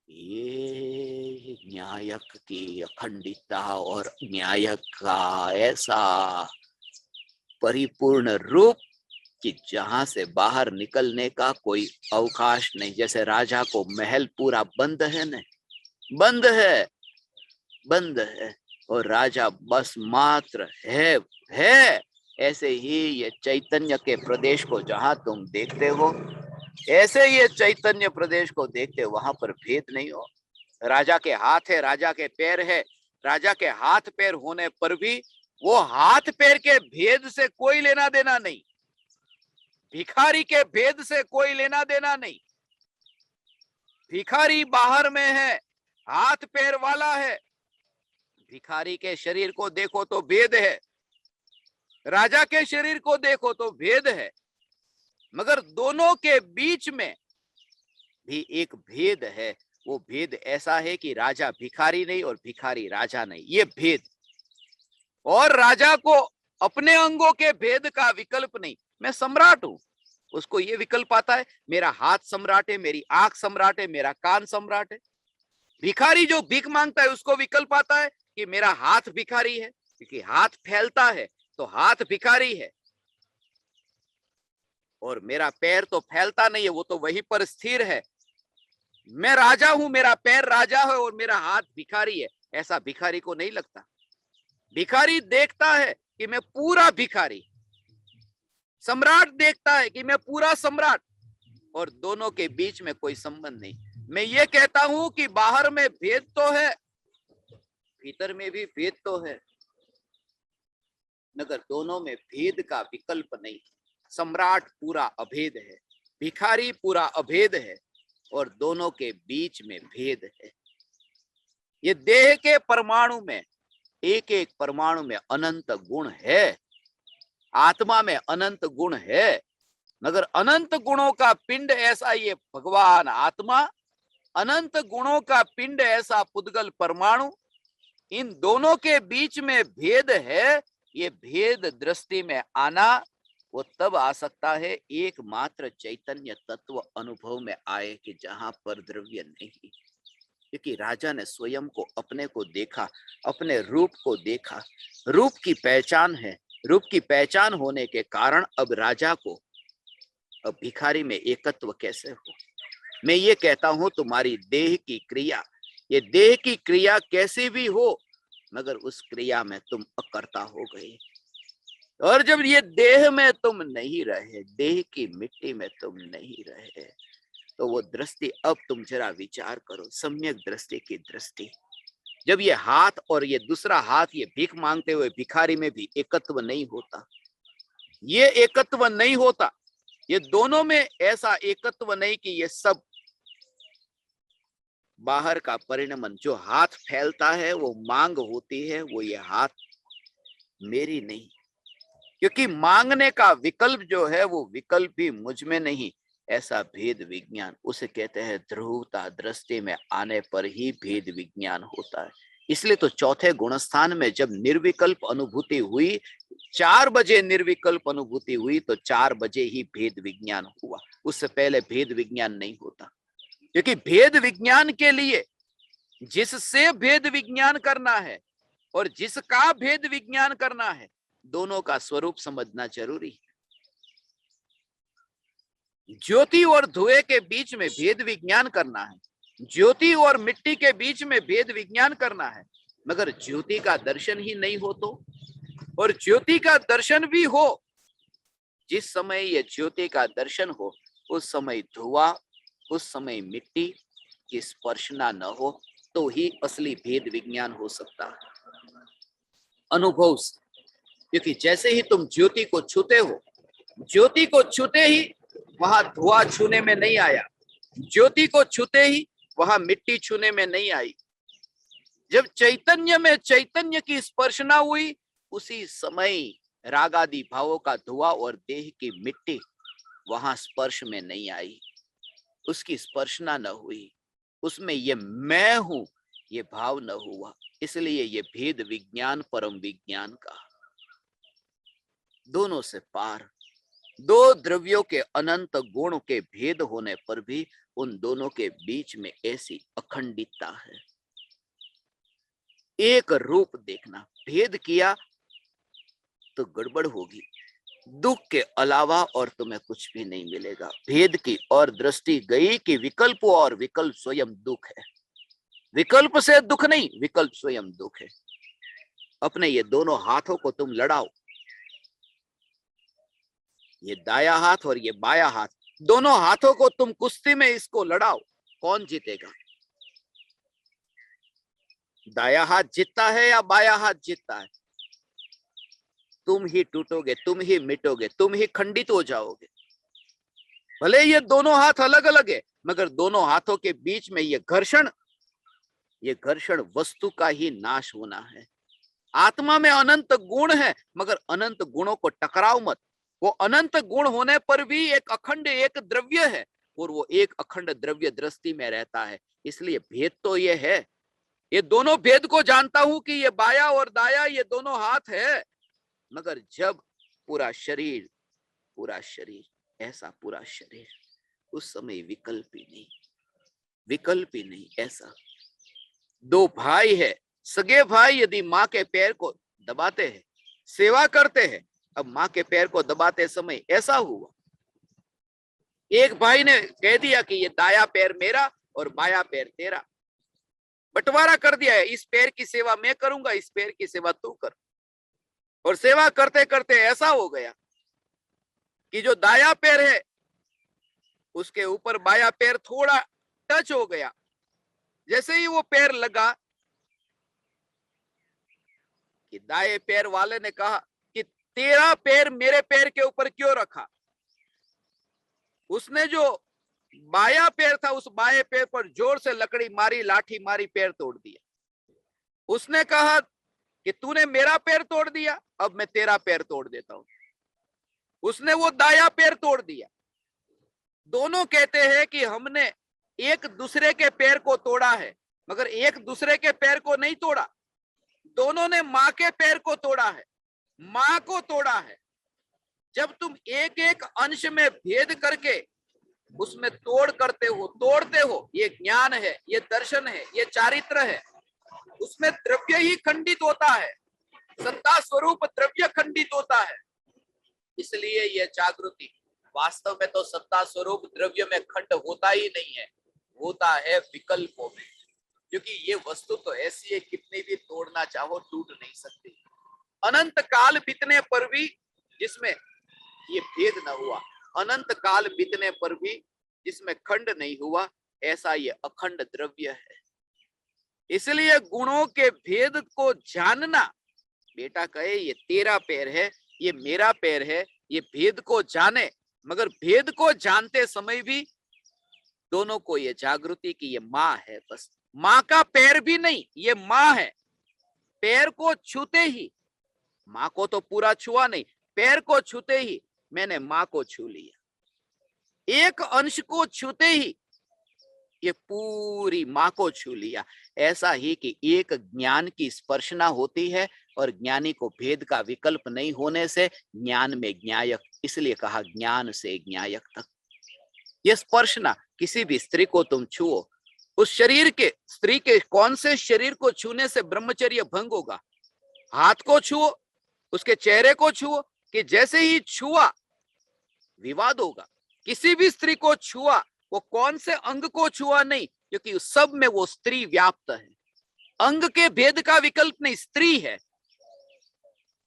ये न्यायक की अखंडितता और न्यायक का ऐसा परिपूर्ण रूप कि जहां से बाहर निकलने का कोई अवकाश नहीं। जैसे राजा को महल पूरा बंद है न, बंद है, बंद है, और राजा बस मात्र है। ऐसे ही ये चैतन्य के प्रदेश को जहां तुम देखते हो, ऐसे ये चैतन्य प्रदेश को देखते हो, वहां पर भेद नहीं हो। राजा के हाथ है, राजा के पैर है, राजा के हाथ पैर होने पर भी वो हाथ पैर के भेद से कोई लेना देना नहीं, भिखारी के भेद से कोई लेना देना नहीं। भिखारी बाहर में है, हाथ पैर वाला है। भिखारी के शरीर को देखो तो भेद है, राजा के शरीर को देखो तो भेद है, मगर दोनों के बीच में भी एक भेद है। वो भेद ऐसा है कि राजा भिखारी नहीं और भिखारी राजा नहीं, ये भेद। और राजा को अपने अंगों के भेद का विकल्प नहीं। मैं सम्राट हूं, उसको ये विकल्प आता है, मेरा हाथ सम्राट है, मेरी आंख सम्राट है, मेरा कान सम्राट है। भिखारी जो भीख मांगता है उसको विकल्प आता है कि मेरा हाथ भिखारी है, क्योंकि हाथ फैलता है तो हाथ भिखारी है, और मेरा पैर तो फैलता नहीं है, वो तो वहीं पर स्थिर है। मैं राजा हूं, मेरा पैर राजा है और मेरा हाथ भिखारी है, ऐसा भिखारी को नहीं लगता। भिखारी देखता है कि मैं पूरा भिखारी, सम्राट देखता है कि मैं पूरा सम्राट, और दोनों के बीच में कोई संबंध नहीं। मैं ये कहता हूं कि बाहर में भेद तो है, भीतर में भी भेद तो है, मगर दोनों में भेद का विकल्प नहीं। सम्राट पूरा अभेद है, भिखारी पूरा अभेद है, और दोनों के बीच में भेद है। ये देह के परमाणु में, एक एक परमाणु में अनंत गुण है, आत्मा में अनंत गुण है, मगर अनंत गुणों का पिंड ऐसा ये भगवान आत्मा, अनंत गुणों का पिंड ऐसा पुद्गल परमाणु, इन दोनों के बीच में भेद है। ये भेद दृष्टि में आना वो तब आ सकता है एकमात्र चैतन्य तत्व अनुभव में आए कि जहां पर द्रव्य नहीं। क्योंकि राजा ने स्वयं को, अपने को देखा, अपने रूप को देखा, रूप की पहचान है, रूप की पहचान होने के कारण अब राजा को, अब भिखारी में एकत्व कैसे हो। मैं ये कहता हूं तुम्हारी देह की क्रिया, ये देह की क्रिया कैसी भी हो, मगर उस क्रिया में तुम अकर्ता हो गए। और जब ये देह में तुम नहीं रहे, देह की मिट्टी में तुम नहीं रहे, तो वो दृष्टि, अब तुम जरा विचार करो, सम्यक दृष्टि की दृष्टि। जब ये हाथ और ये दूसरा हाथ, ये भीख मांगते हुए भिखारी में भी एकत्व नहीं होता, ये एकत्व नहीं होता, ये दोनों में ऐसा एकत्व नहीं कि ये सब बाहर का परिणमन, जो हाथ फैलता है वो मांग होती है, वो ये हाथ मेरी नहीं, क्योंकि मांगने का विकल्प जो है वो विकल्प भी मुझ में नहीं। ऐसा भेद विज्ञान, उसे कहते हैं ध्रुवता। दृष्टि में आने पर ही भेद विज्ञान होता है। इसलिए तो चौथे गुणस्थान में जब निर्विकल्प अनुभूति हुई, 4 बजे निर्विकल्प अनुभूति हुई, तो 4 बजे ही भेद विज्ञान हुआ, उससे पहले भेद विज्ञान नहीं होता। क्योंकि भेद विज्ञान के लिए जिससे भेद विज्ञान करना है और जिसका भेद विज्ञान करना है, दोनों का स्वरूप समझना जरूरी है। ज्योति और धुएं के बीच में भेद विज्ञान करना है, ज्योति और मिट्टी के बीच में भेद विज्ञान करना है, मगर ज्योति का दर्शन ही नहीं हो तो, और ज्योति का दर्शन भी हो, जिस समय ये ज्योति का दर्शन हो उस समय धुआं, उस समय मिट्टी की स्पर्शना न हो, तो ही असली भेद विज्ञान हो सकता है अनुभव से। क्योंकि जैसे ही तुम ज्योति को छूते हो, ज्योति को छूते ही वहां धुआं छूने में नहीं आया, ज्योति को छूते ही वहां मिट्टी छूने में नहीं आई। जब चैतन्य में चैतन्य की स्पर्शना हुई उसी समय राग आदि भावों का धुआं और देह की मिट्टी वहां स्पर्श में नहीं आई, उसकी स्पर्शना न हुई, उसमें ये मैं हूं ये भाव न हुआ। इसलिए ये भेद विज्ञान परम विज्ञान का, दोनों से पार, दो द्रव्यों के अनंत गुण के भेद होने पर भी उन दोनों के बीच में ऐसी अखंडितता है। एक रूप देखना, भेद किया तो गड़बड़ होगी, दुख के अलावा और तुम्हें कुछ भी नहीं मिलेगा। भेद की और दृष्टि गई कि विकल्प और विकल्प स्वयं दुख है, विकल्प से दुख नहीं, विकल्प स्वयं दुख है। अपने ये दोनों हाथों को तुम लड़ाओ, ये दाया हाथ और ये बाया हाथ, दोनों हाथों को तुम कुश्ती में इसको लड़ाओ, कौन जीतेगा? दाया हाथ जीतता है या बाया हाथ जीतता है? तुम ही टूटोगे, तुम ही मिटोगे, तुम ही खंडित हो जाओगे। भले ये दोनों हाथ अलग अलग है, मगर दोनों हाथों के बीच में ये घर्षण वस्तु का ही नाश होना है। आत्मा में अनंत गुण है, मगर अनंत गुणों को टकराओ मत। वो अनंत गुण होने पर भी एक अखंड एक द्रव्य है, और वो एक अखंड द्रव्य दृष्टि में रहता है। इसलिए भेद तो ये है, ये दोनों भेद को जानता हूं कि ये बाया और दाया ये दोनों हाथ है, मगर जब पूरा शरीर ऐसा पूरा शरीर, उस समय विकल्प ही नहीं। ऐसा दो भाई है, सगे भाई यदि माँ के पैर को दबाते हैं, सेवा करते हैं, अब माँ के पैर को दबाते समय ऐसा हुआ, एक भाई ने कह दिया कि ये दाया पैर मेरा और बाया पैर तेरा, बंटवारा कर दिया है, इस पैर की सेवा मैं करूंगा, इस पैर की सेवा तू कर। और सेवा करते करते ऐसा हो गया कि जो दाया पैर है उसके ऊपर बाया पैर थोड़ा टच हो गया। जैसे ही वो पैर लगा कि दाएं पैर वाले ने कहा कि तेरा पैर मेरे पैर के ऊपर क्यों रखा? उसने जो बाया पैर था उस बाएं पैर पर जोर से लकड़ी मारी, लाठी मारी, पैर तोड़ दिया। उसने कहा कि तूने मेरा पैर तोड़ दिया, अब मैं तेरा पैर तोड़ देता हूं। उसने वो दाया पैर तोड़ दिया। दोनों कहते हैं कि हमने एक दूसरे के पैर को तोड़ा है, मगर एक दूसरे के पैर को नहीं तोड़ा, दोनों ने माँ के पैर को तोड़ा है, माँ को तोड़ा है। जब तुम एक एक अंश में भेद करके उसमें तोड़ते हो, ये ज्ञान है, ये दर्शन है, ये चारित्र है, उसमें द्रव्य ही खंडित होता है, सत्ता स्वरूप द्रव्य खंडित होता है। इसलिए यह जागृति, वास्तव में तो सत्ता स्वरूप द्रव्य में खंड होता ही नहीं है, होता है विकल्पों में, क्योंकि ये वस्तु तो ऐसी है कितनी भी तोड़ना चाहो टूट नहीं सकती। अनंत काल बीतने पर भी जिसमें ये भेद न हुआ, अनंत काल बीतने पर भी जिसमें खंड नहीं हुआ, ऐसा ये अखंड द्रव्य है। इसलिए गुणों के भेद को जानना, बेटा कहे ये तेरा पैर है, ये मेरा पैर है, ये भेद को जाने, मगर भेद को जानते समय भी दोनों को ये जागृति की ये माँ है, बस माँ का पैर भी नहीं, ये माँ है। पैर को छूते ही, माँ को तो पूरा छुआ नहीं, पैर को छूते ही मैंने माँ को छू लिया, एक अंश को छूते ही ये पूरी माँ को छू लिया। ऐसा ही कि एक ज्ञान की स्पर्शना होती है, और ज्ञानी को भेद का विकल्प नहीं होने से ज्ञान में ज्ञायक, इसलिए कहा ज्ञान से ज्ञायक तक। ये स्पर्शना, किसी भी स्त्री को तुम छुओ, उस शरीर के, स्त्री के कौन से शरीर को छूने से ब्रह्मचर्य भंग होगा? हाथ को छुओ, उसके चेहरे को छुओ, कि जैसे ही छुआ विवाद होगा। किसी भी स्त्री को छुआ, वो कौन से अंग को छुआ नहीं, क्योंकि उस सब में वो स्त्री व्याप्त है। अंग के भेद का विकल्प नहीं, स्त्री है।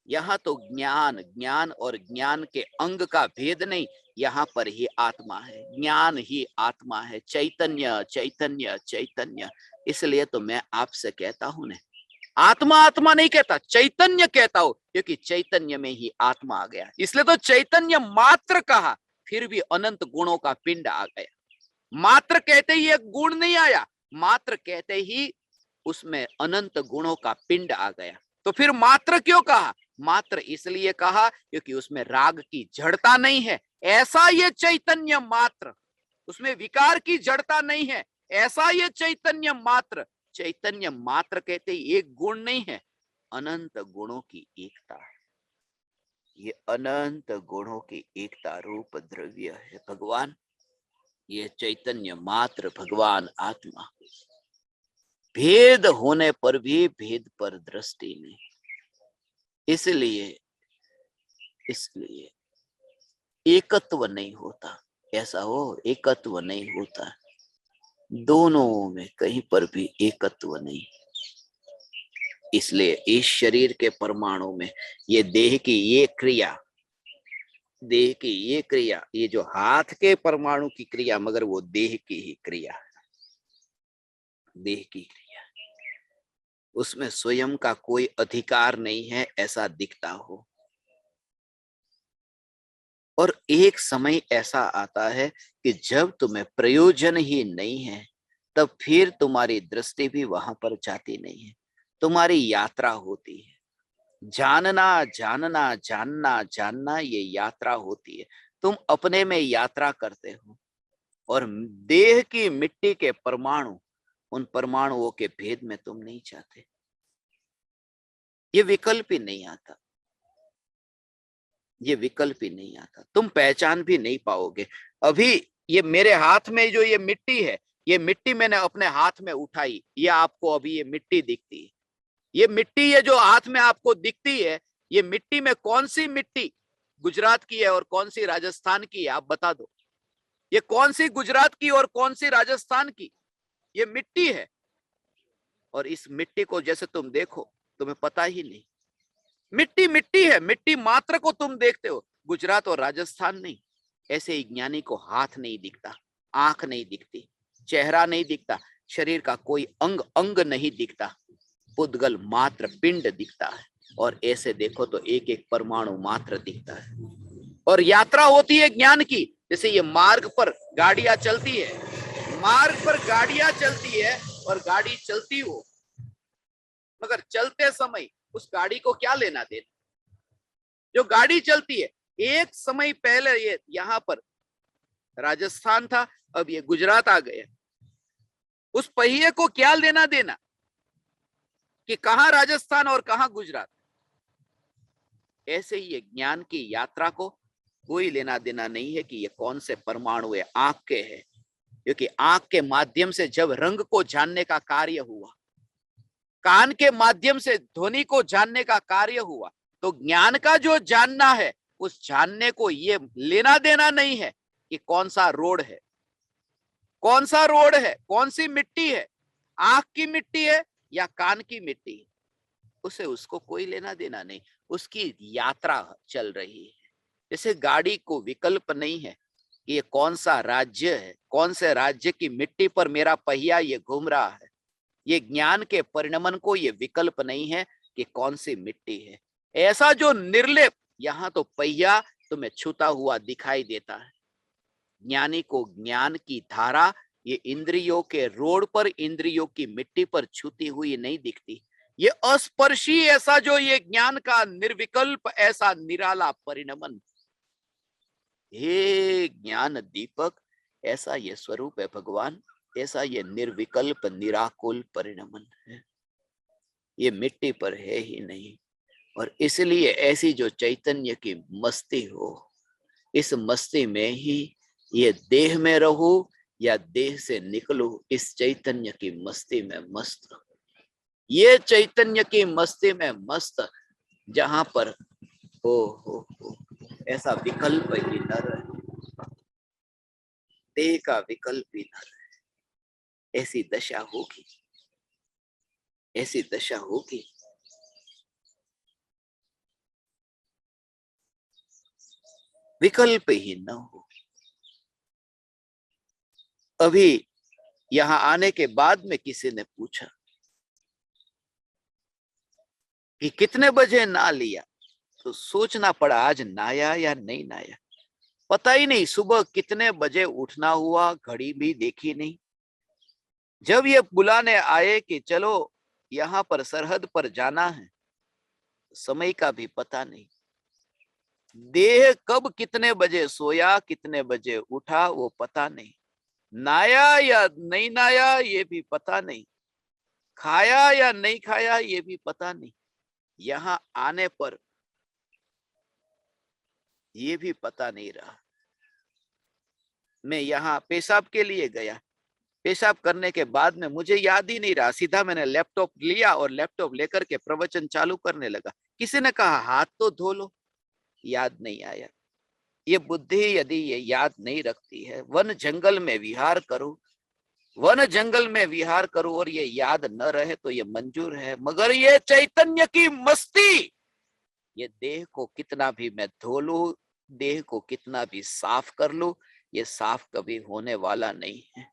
यहाँ तो ज्ञान और ज्ञान के अंग का भेद नहीं, यहाँ पर ही आत्मा है, ज्ञान ही आत्मा है, चैतन्य चैतन्य चैतन्य। इसलिए तो मैं आपसे कहता हूं ना, आत्मा नहीं कहता, चैतन्य कहता हूं, क्योंकि चैतन्य में ही आत्मा आ गया। इसलिए तो चैतन्य मात्र कहा, फिर भी अनंत गुणों का पिंड आ गया। मात्र कहते ही एक गुण नहीं आया, मात्र कहते ही उसमें अनंत गुणों का पिंड आ गया। तो फिर मात्र क्यों कहा? मात्र इसलिए कहा क्योंकि उसमें राग की जड़ता नहीं है, ऐसा ये चैतन्य मात्र। उसमें विकार की जड़ता नहीं है, ऐसा ये चैतन्य मात्र। चैतन्य मात्र कहते एक गुण नहीं है, अनंत गुणों की एकता है। ये अनंत गुणों की एकता रूप द्रव्य है भगवान। ये चैतन्य मात्र भगवान आत्मा। भेद होने पर भी भेद पर दृष्टि नहीं। इसलिए एकत्व नहीं होता। ऐसा हो एकत्व नहीं होता, दोनों में कहीं पर भी एकत्व नहीं। इसलिए इस शरीर के परमाणु में ये देह की ये क्रिया, ये जो हाथ के परमाणु की क्रिया, मगर वो देह की ही क्रिया, देह की क्रिया, उसमें स्वयं का कोई अधिकार नहीं है ऐसा दिखता हो। और एक समय ऐसा आता है कि जब तुम्हें प्रयोजन ही नहीं है, तब फिर तुम्हारी दृष्टि भी वहां पर जाती नहीं है। तुम्हारी यात्रा होती है, जानना जानना जानना जानना, ये यात्रा होती है। तुम अपने में यात्रा करते हो और देह की मिट्टी के परमाणु, उन परमाणुओं के भेद में तुम नहीं चाहते। ये विकल्प ही नहीं आता, ये विकल्प ही नहीं आता। तुम पहचान भी नहीं पाओगे। अभी ये मेरे हाथ में जो ये मिट्टी है, ये मिट्टी मैंने अपने हाथ में उठाई, ये आपको अभी ये मिट्टी दिखती है। ये मिट्टी ये जो हाथ में आपको दिखती है, ये मिट्टी में कौन सी मिट्टी गुजरात की है और कौन सी राजस्थान की है, आप बता दो। ये कौन सी गुजरात की और कौन सी राजस्थान की ये मिट्टी है। और इस मिट्टी को जैसे तुम देखो, तुम्हें पता ही नहीं। मिट्टी मिट्टी है, मिट्टी मात्र को तुम देखते हो, गुजरात और राजस्थान नहीं। ऐसे ही ज्ञानी को हाथ नहीं दिखता, आंख नहीं दिखती, चेहरा नहीं दिखता, शरीर का कोई अंग अंग नहीं दिखता, पुद्गल मात्र पिंड दिखता है। और ऐसे देखो तो एक एक परमाणु मात्र दिखता है। और यात्रा होती है ज्ञान की। जैसे ये मार्ग पर गाड़ियां चलती है, मार्ग पर गाड़ियां चलती है और गाड़ी चलती हो, मगर चलते समय उस गाड़ी को क्या लेना देना। जो गाड़ी चलती है, एक समय पहले ये यहां पर राजस्थान था, अब ये गुजरात आ गया, उस पहिए को क्या लेना देना कि कहां राजस्थान और कहां गुजरात। ऐसे ही ज्ञान की यात्रा को कोई लेना देना नहीं है कि ये कौन से परमाणु है, आंख के है। क्योंकि आंख के माध्यम से जब रंग को जानने का कार्य हुआ, कान के माध्यम से ध्वनि को जानने का कार्य हुआ, तो ज्ञान का जो जानना है, उस जानने को ये लेना देना नहीं है कि कौन सा रोड है, कौन सा रोड है, कौन सी मिट्टी है, आंख की मिट्टी है या कान की मिट्टी है, उसे उसको कोई लेना देना नहीं। उसकी यात्रा चल रही है। जैसे गाड़ी को विकल्प नहीं है कि ये कौन सा राज्य है, कौन से राज्य की मिट्टी पर मेरा पहिया ये घूम रहा है। ये ज्ञान के परिणमन को ये विकल्प नहीं है कि कौन सी मिट्टी है। ऐसा जो निर्लेप, यहां तो पहिया तुम्हें छूता हुआ दिखाई देता है। ज्ञानी को ज्ञान की धारा ये इंद्रियों के रोड पर, इंद्रियों की मिट्टी पर छूती हुई नहीं दिखती। ये अस्पर्शी ऐसा जो ये ज्ञान का निर्विकल्प ऐसा निराला परिणमन, हे ज्ञान दीपक, ऐसा ये स्वरूप है भगवान। ऐसा ये निर्विकल्प निराकुल परिणमन है, ये मिट्टी पर है ही नहीं। और इसलिए ऐसी जो चैतन्य की मस्ती हो, इस मस्ती में ही ये देह में रहूं या देह से निकलूं, इस चैतन्य की मस्ती में मस्त। ये चैतन्य की मस्ती में मस्त, जहां पर हो ऐसा विकल्प ही न रहे, देह का विकल्प ही न रहे। ऐसी दशा होगी, ऐसी दशा होगी। विकल्प ही न हो। अभी यहां आने के बाद में किसी ने पूछा कि कितने बजे ना लिया, तो सोचना पड़ा आज नाया या नहीं नाया। पता ही नहीं सुबह कितने बजे उठना हुआ, घड़ी भी देखी नहीं। जब ये बुलाने आए कि चलो यहाँ पर सरहद पर जाना है, समय का भी पता नहीं। देह कब कितने बजे सोया, कितने बजे उठा, वो पता नहीं। नाया या नहीं नाया ये भी पता नहीं। खाया या नहीं खाया ये भी पता नहीं। यहां आने पर ये भी पता नहीं रहा। मैं यहाँ पेशाब के लिए गया, पेशाब करने के बाद में मुझे याद ही नहीं रहा, सीधा मैंने लैपटॉप लिया और लैपटॉप लेकर के प्रवचन चालू करने लगा। किसी ने कहा हाथ तो धो लो, याद नहीं आया। ये बुद्धि यदि ये याद नहीं रखती है, वन जंगल में विहार करो, वन जंगल में विहार करो और ये याद न रहे तो ये मंजूर है। मगर ये चैतन्य की मस्ती, ये देह को कितना भी मैं धो लूं, देह को कितना भी साफ कर लूं, ये साफ कभी होने वाला नहीं है।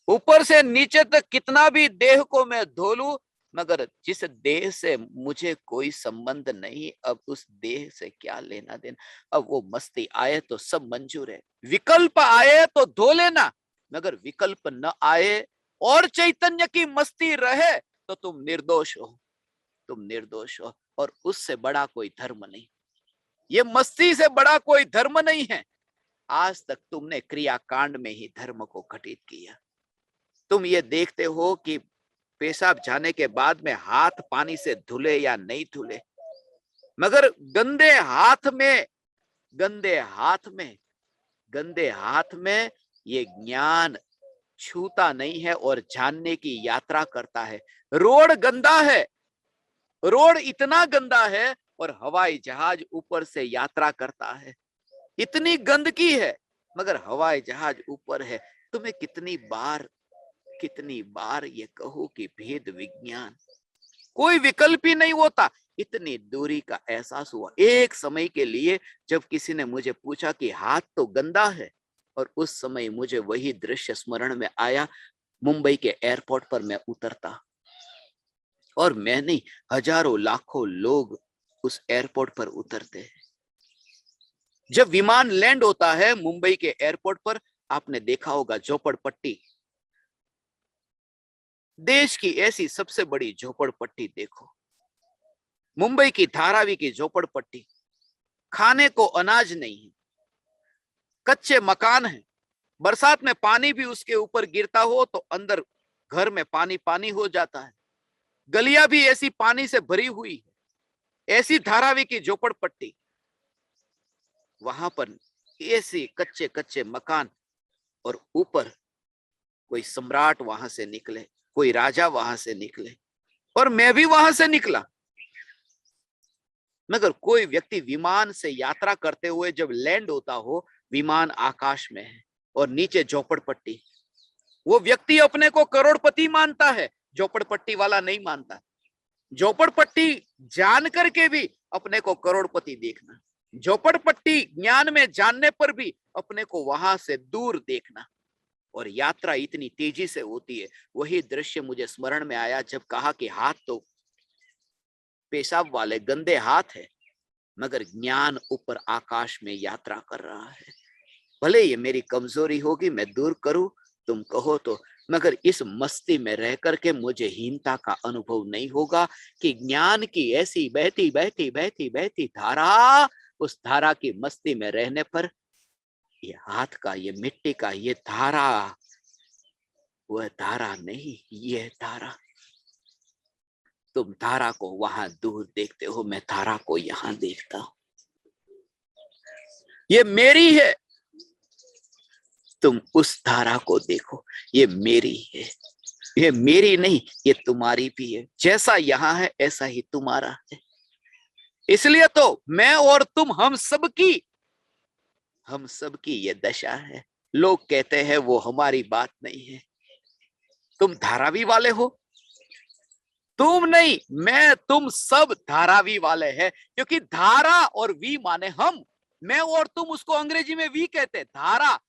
ऊपर से नीचे तक कितना भी देह को मैं धो लूं, मगर जिस देह से मुझे कोई संबंध नहीं, अब उस देह से क्या लेना देना। अब वो मस्ती आए तो सब मंजूर है, विकल्प आए तो धो लेना, मगर विकल्प न आए और चैतन्य की मस्ती रहे तो तुम निर्दोष हो, तुम निर्दोष हो। और उससे बड़ा कोई धर्म नहीं, ये मस्ती से बड़ा कोई धर्म नहीं है। आज तक तुमने क्रियाकांड में ही धर्म को घटित किया। तुम ये देखते हो कि पेशाब जाने के बाद में हाथ पानी से धुले या नहीं धुले, मगर गंदे हाथ में, गंदे हाथ में, गंदे हाथ में ये ज्ञान छूता नहीं है और जानने की यात्रा करता है। रोड गंदा है, रोड इतना गंदा है और हवाई जहाज ऊपर से यात्रा करता है। इतनी गंदगी है मगर हवाई जहाज ऊपर है। तुम्हें कितनी बार ये कहो कि भेद विज्ञान, कोई विकल्प ही नहीं होता। इतनी दूरी का एहसास हुआ एक समय के लिए जब किसी ने मुझे पूछा कि हाथ तो गंदा है, और उस समय मुझे वही दृश्य स्मरण में आया। मुंबई के एयरपोर्ट पर मैं उतरता और मैं नहीं, हजारों लाखों लोग उस एयरपोर्ट पर उतरते हैं। जब विमान लैंड होता है मुंबई के एयरपोर्ट पर, आपने देखा होगा झोपड़पट्टी, देश की ऐसी सबसे बड़ी झोपड़पट्टी देखो, मुंबई की धारावी की झोपड़पट्टी। खाने को अनाज नहीं है, कच्चे मकान है, बरसात में पानी भी उसके ऊपर गिरता हो तो अंदर घर में पानी पानी हो जाता है। गलियां भी ऐसी पानी से भरी हुई है, ऐसी धारावी की झोपड़पट्टी। वहां पर ऐसे कच्चे कच्चे मकान, और ऊपर कोई सम्राट वहां से निकले, कोई राजा वहां से निकले, और मैं भी वहां से निकला। मगर कोई व्यक्ति विमान से यात्रा करते हुए जब लैंड होता हो, विमान आकाश में है और नीचे झोपड़पट्टी, वो व्यक्ति अपने को करोड़पति मानता है, झोपड़पट्टी वाला नहीं मानता। झोपड़पट्टी जान करके भी अपने को करोड़पति देखना, झोपड़पट्टी ज्ञान में जानने पर भी अपने को वहां से दूर देखना। और यात्रा इतनी तेजी से होती है। वही दृश्य मुझे स्मरण में आया जब कहा कि हाथ तो पेशाब वाले गंदे हाथ है, मगर ज्ञान ऊपर आकाश में यात्रा कर रहा है। भले ये मेरी कमजोरी होगी, मैं दूर करूं तुम कहो तो, मगर इस मस्ती में रह करके मुझे हीनता का अनुभव नहीं होगा कि ज्ञान की ऐसी बहती बहती बहती बहती धारा, उस धारा की मस्ती में रहने पर ये हाथ का, ये मिट्टी का, ये धारा, वह धारा नहीं, ये धारा। तुम धारा को वहां दूर देखते हो, मैं धारा को यहां देखता हूं। ये मेरी है, तुम उस धारा को देखो, ये मेरी है। ये मेरी नहीं, ये तुम्हारी भी है। जैसा यहां है ऐसा ही तुम्हारा है। इसलिए तो मैं और तुम, हम सबकी ये दशा है। लोग कहते हैं वो हमारी बात नहीं है। तुम धारावी वाले हो, तुम नहीं, मैं, तुम सब धारावी वाले हैं। क्योंकि धारा और वी माने हम, मैं और तुम, उसको अंग्रेजी में वी कहते हैं। धारा,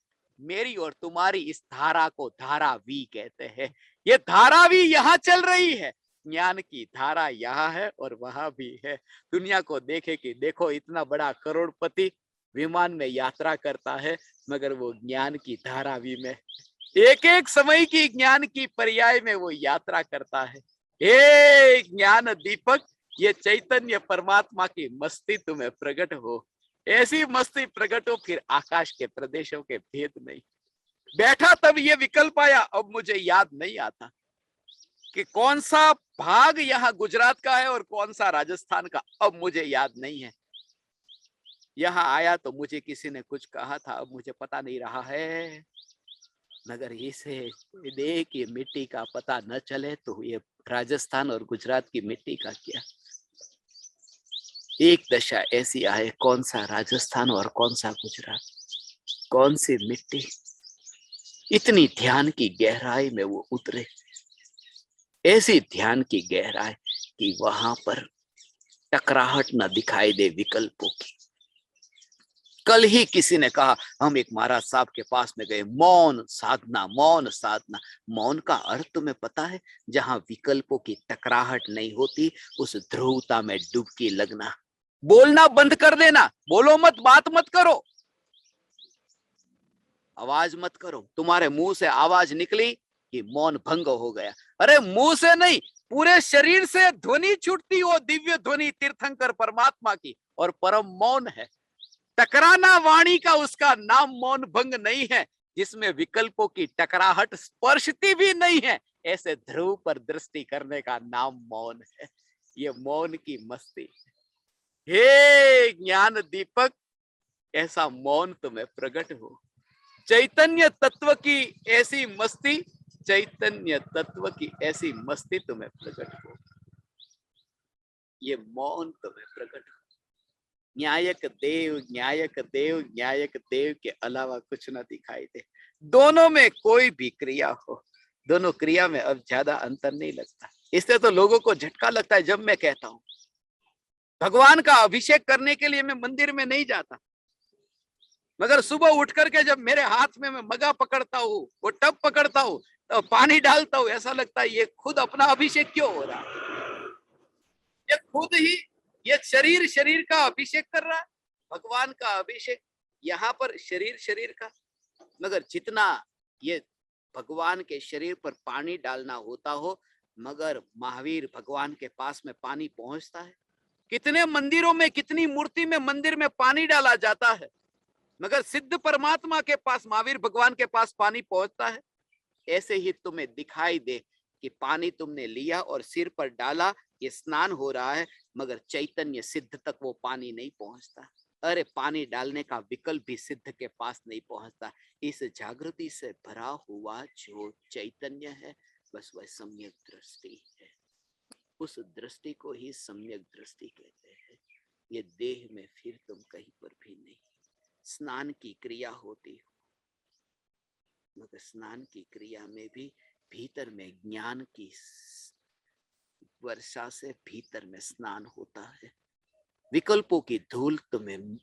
मेरी और तुम्हारी इस धारा को धारा वी कहते हैं। ये धारा भी यहाँ चल रही है, ज्ञान की धारा यहाँ है और वहां भी है। दुनिया को देखे कि देखो इतना बड़ा करोड़पति विमान में यात्रा करता है, मगर वो ज्ञान की धारावी में एक एक समय की ज्ञान की पर्याय में वो यात्रा करता है। हे ज्ञान दीपक, ये चैतन्य परमात्मा की मस्ती तुम्हें प्रकट हो, ऐसी मस्ती प्रकट हो, फिर आकाश के प्रदेशों के भेद नहीं। बैठा तब ये विकल्प आया, अब मुझे याद नहीं आता कि कौन सा भाग यहाँ गुजरात का है और कौन सा राजस्थान का, अब मुझे याद नहीं है। यहाँ आया तो मुझे किसी ने कुछ कहा था, अब मुझे पता नहीं रहा है। मगर इसे देह की मिट्टी का पता न चले तो ये राजस्थान और गुजरात की मिट्टी का क्या। एक दशा ऐसी आए, कौन सा राजस्थान और कौन सा गुजरात, कौन सी मिट्टी। इतनी ध्यान की गहराई में वो उतरे, ऐसी ध्यान की गहराई कि वहां पर टकराहट न दिखाई दे विकल्पों की। कल ही किसी ने कहा, हम एक महाराज साहब के पास में गए, मौन साधना, मौन साधना। मौन का अर्थ तुम्हें पता है? जहां विकल्पों की टकराहट नहीं होती, उस ध्रुवता में डुबकी लगना। बोलना बंद कर देना, बोलो मत, बात मत करो, आवाज मत करो। तुम्हारे मुंह से आवाज निकली कि मौन भंग हो गया। अरे मुंह से नहीं, पूरे शरीर से ध्वनि छूटती हो, दिव्य ध्वनि तीर्थंकर परमात्मा की, और परम मौन है। टकराना वाणी का, उसका नाम मौन भंग नहीं है। जिसमें विकल्पों की टकराहट स्पर्शती भी नहीं है, ऐसे ध्रुव पर दृष्टि करने का नाम मौन है। ये मौन की मस्ती। हे ज्ञान दीपक, ऐसा मौन तुम्हें प्रकट हो। चैतन्य तत्व की ऐसी मस्ती, चैतन्य तत्व की ऐसी मस्ती तुम्हें प्रकट हो। ये मौन तुम्हें प्रकट हो। न्यायक देव, न्यायक देव, न्यायक देव के अलावा कुछ ना दिखाई दे। दोनों में कोई भी क्रिया हो, दोनों क्रिया में अब ज्यादा अंतर नहीं लगता। इससे तो लोगों को झटका लगता है जब मैं कहता हूं भगवान का अभिषेक करने के लिए मैं मंदिर में नहीं जाता, मगर सुबह उठ करके जब मेरे हाथ में मैं मगा पकड़ता हूँ, वो टब पकड़ता हूँ, तो पानी डालता हूँ, ऐसा लगता है ये खुद अपना अभिषेक क्यों हो रहा है। ये खुद ही, ये शरीर शरीर का अभिषेक कर रहा है। भगवान का अभिषेक यहाँ पर शरीर शरीर का, मगर जितना ये भगवान के शरीर पर पानी डालना होता हो, मगर महावीर भगवान के पास में पानी पहुंचता है। कितने मंदिरों में, कितनी मूर्ति में, मंदिर में पानी डाला जाता है, मगर सिद्ध परमात्मा के पास, महावीर भगवान के पास पानी पहुंचता है। ऐसे ही तुम्हें दिखाई दे कि पानी तुमने लिया और सिर पर डाला, ये स्नान हो रहा है, मगर चैतन्य सिद्ध तक वो पानी नहीं पहुंचता। अरे पानी डालने का विकल्प भी सिद्ध के पास नहीं पहुंचता। इस जागृति से भरा हुआ जो चैतन्य है, बस वह सम्यक दृष्टि है। उस दृष्टि को ही सम्यक दृष्टि कहते हैं। ये देह में फिर तुम कहीं पर भी नहीं। स्नान की क्रिया होती हो, मगर स्नान की क्रिया में भी भीतर में ज्ञान की वर्षा से भीतर में स्नान होता है। विकल्पों की धूल तुम्हें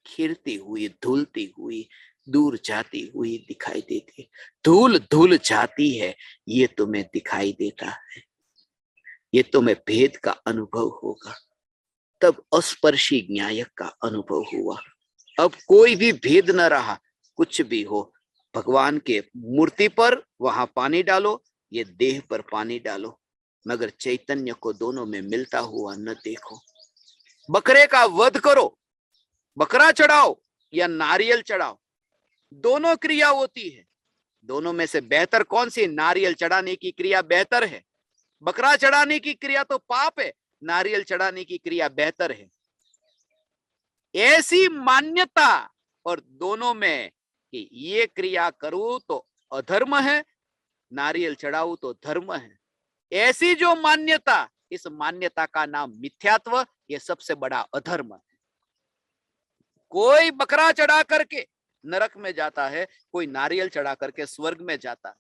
खिरती हुई, धुलती हुई, दूर जाती हुई दिखाई देती है। धूल धुल जाती है, ये तुम्हें दिखाई देता है। ये तुम्हें भेद का अनुभव होगा। तब अस्पर्शी न्यायक का अनुभव हुआ। अब कोई भी भेद न रहा, कुछ भी हो, भगवान के मूर्ति पर वहां पानी डालो, ये देह पर पानी डालो, मगर चैतन्य को दोनों में मिलता हुआ न देखो। बकरे का वध करो, बकरा चढ़ाओ या नारियल चढ़ाओ, दोनों क्रिया होती है। दोनों में से बेहतर कौन सी? नारियल चढ़ाने की क्रिया बेहतर है। बकरा चढ़ाने की क्रिया तो पाप है, नारियल चढ़ाने की क्रिया बेहतर है। ऐसी मान्यता और दोनों में कि ये क्रिया करूं तो अधर्म है, नारियल चढ़ाऊं तो धर्म है, ऐसी जो मान्यता, इस मान्यता का नाम मिथ्यात्व, ये सबसे बड़ा अधर्म है। कोई बकरा चढ़ा करके नरक में जाता है, कोई नारियल चढ़ा करके स्वर्ग में जाता है,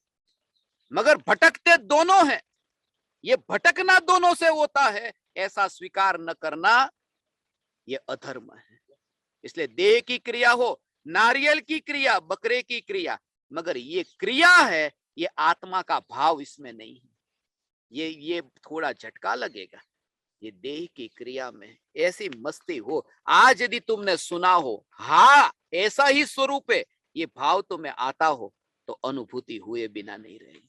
मगर भटकते दोनों हैं। ये भटकना दोनों से होता है, ऐसा स्वीकार न करना, ये अधर्म है। इसलिए देह की क्रिया हो, नारियल की क्रिया, बकरे की क्रिया, मगर ये क्रिया है, ये आत्मा का भाव इसमें नहीं है। ये थोड़ा झटका लगेगा। ये देह की क्रिया में ऐसी मस्ती हो। आज यदि तुमने सुना हो, हाँ ऐसा ही स्वरूप है, ये भाव तुम्हें आता हो, तो अनुभूति हुए बिना नहीं रहेगी।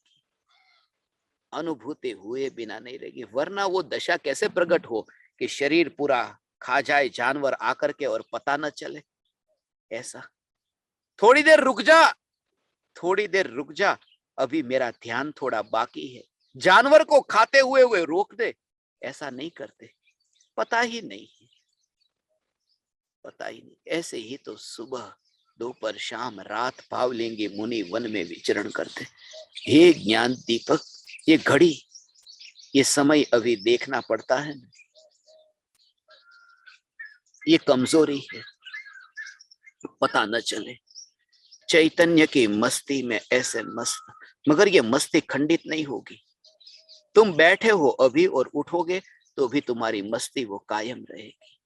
अनुभूति हुए बिना नहीं रहेगी, वरना वो दशा कैसे प्रकट हो कि शरीर पूरा खा जाए जानवर आकर के और पता न चले। ऐसा थोड़ी देर रुक जा, थोड़ी देर रुक जा, अभी मेरा ध्यान थोड़ा बाकी है। जानवर को खाते हुए हुए रोक दे, ऐसा नहीं करते, पता ही नहीं, पता ही नहीं। ऐसे ही तो सुबह दोपहर शाम रात भाव लेंगे मुनि वन में विचरण करते। हे ज्ञान दीपक, ये घड़ी, ये समय अभी देखना पड़ता है, ये कमजोरी है, पता न चले। चैतन्य की मस्ती में ऐसे मस्त, मगर ये मस्ती खंडित नहीं होगी। तुम बैठे हो अभी और उठोगे तो भी तुम्हारी मस्ती वो कायम रहेगी।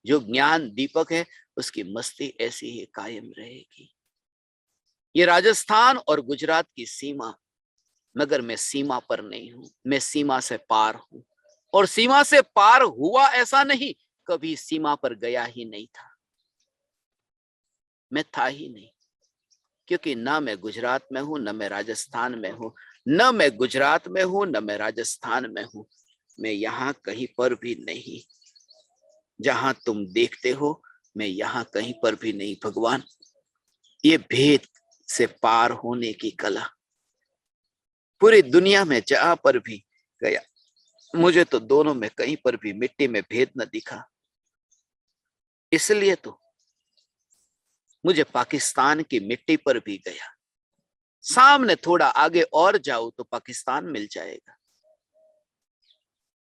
जो ज्ञान दीपक है उसकी मस्ती ऐसी ही कायम रहेगी। ये राजस्थान और गुजरात की सीमा, मगर मैं सीमा पर नहीं हूं, मैं सीमा से पार हूं। और सीमा से पार हुआ ऐसा नहीं, कभी सीमा पर गया ही नहीं था, मैं था ही नहीं। क्योंकि ना मैं गुजरात में हूं, न मैं राजस्थान में हूं, न मैं गुजरात में हूं, न मैं राजस्थान में हूं, मैं यहां कहीं पर भी नहीं। जहां तुम देखते हो मैं यहां कहीं पर भी नहीं। भगवान, ये भेद से पार होने की कला पूरी दुनिया में जहां पर भी गया, मुझे तो दोनों में कहीं पर भी मिट्टी में भेद न दिखा। इसलिए तो मुझे पाकिस्तान की मिट्टी पर भी गया, सामने थोड़ा आगे और जाऊं तो पाकिस्तान मिल जाएगा।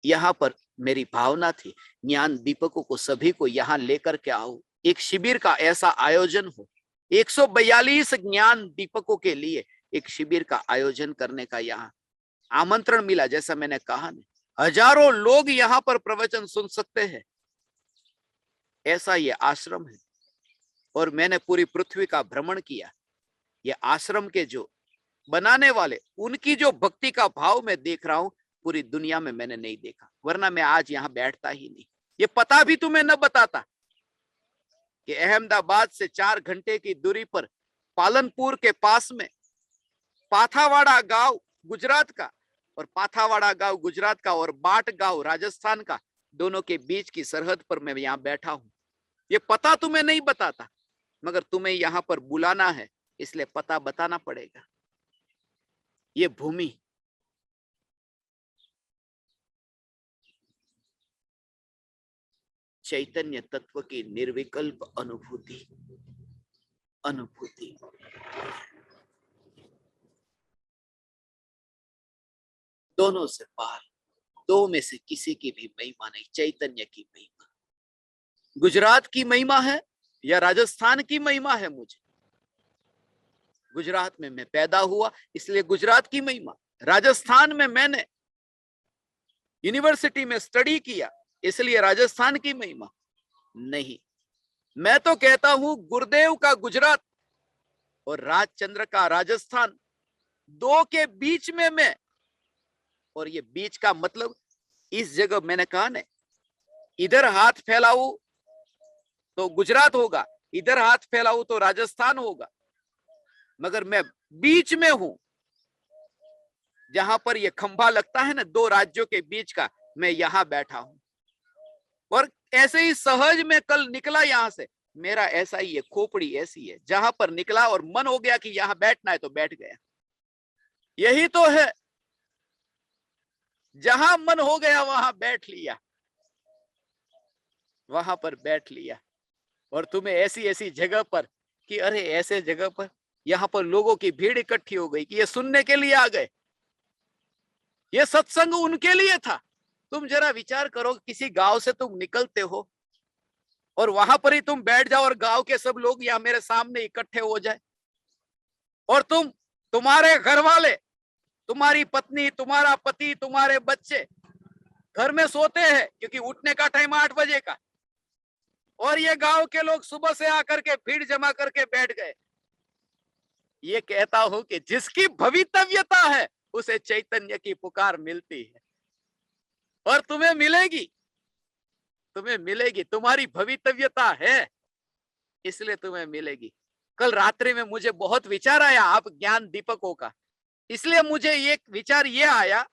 यहां पर मेरी भावना थी ज्ञान दीपकों को सभी को यहां लेकर के आओ, एक शिविर का ऐसा आयोजन हो। 142 ज्ञान दीपकों के लिए एक शिविर का आयोजन करने का यहाँ आमंत्रण मिला। जैसा मैंने कहा ना, हजारों लोग यहाँ पर प्रवचन सुन सकते हैं, ऐसा ये आश्रम है। और मैंने पूरी पृथ्वी का भ्रमण किया। ये आश्रम के जो बनाने वाले, उनकी जो भक्ति का भाव मैं देख रहा हूं, पूरी दुनिया में मैंने नहीं देखा, वरना मैं आज यहाँ बैठता ही नहीं। ये पता भी तुम्हें न बताता कि अहमदाबाद से 4 घंटे की दूरी पर पालनपुर के पास में पाथावाड़ा गांव गुजरात का, और पाथावाड़ा गांव गुजरात का और बाट गांव राजस्थान का, दोनों के बीच की सरहद पर मैं यहाँ बैठा हूं। ये पता तुम्हें नहीं बताता, मगर तुम्हें यहाँ पर बुलाना है, इसलिए पता बताना पड़ेगा। ये भूमि चैतन्य तत्व की निर्विकल्प अनुभूति, अनुभूति दोनों से पार, दो में से किसी की भी महिमा नहीं, चैतन्य की महिमा। गुजरात की महिमा है या राजस्थान की महिमा है? मुझे गुजरात में मैं पैदा हुआ इसलिए गुजरात की महिमा, राजस्थान में मैंने यूनिवर्सिटी में स्टडी किया इसलिए राजस्थान की महिमा नहीं। मैं तो कहता हूं गुरुदेव का गुजरात और राजचंद्र का राजस्थान, दो के बीच में मैं। और ये बीच का मतलब, इस जगह मैंने कहा ना, इधर हाथ फैलाऊं तो गुजरात होगा, इधर हाथ फैलाऊं तो राजस्थान होगा, मगर मैं बीच में हूं। जहां पर ये खंभा लगता है ना दो राज्यों के बीच का, मैं यहां बैठा हूं। और ऐसे ही सहज में कल निकला यहां से, मेरा ऐसा ही है, खोपड़ी ऐसी है, जहां पर निकला और मन हो गया कि यहां बैठना है तो बैठ गया। यही तो है, जहां मन हो गया वहां बैठ लिया, वहां पर बैठ लिया। और तुम्हें ऐसी ऐसी जगह पर कि अरे ऐसे जगह पर यहां पर लोगों की भीड़ इकट्ठी हो गई कि ये सुनने के लिए आ गए, ये सत्संग उनके लिए था। तुम जरा विचार करो, किसी गांव से तुम निकलते हो और वहां पर ही तुम बैठ जाओ और गांव के सब लोग यहाँ मेरे सामने इकट्ठे हो जाए, और तुम्हारे घर वाले, तुम्हारी पत्नी, तुम्हारा पति, तुम्हारे बच्चे घर में सोते हैं क्योंकि उठने का टाइम 8 बजे का, और ये गांव के लोग सुबह से आकर के भीड़ जमा करके बैठ गए। ये कहता हूं कि जिसकी भवितव्यता है उसे चैतन्य की पुकार मिलती है, और तुम्हें मिलेगी, तुम्हें मिलेगी। तुम्हारी भवितव्यता है इसलिए तुम्हें मिलेगी। कल रात्रि में मुझे बहुत विचार आया आप ज्ञान दीपकों का, इसलिए मुझे ये विचार ये आया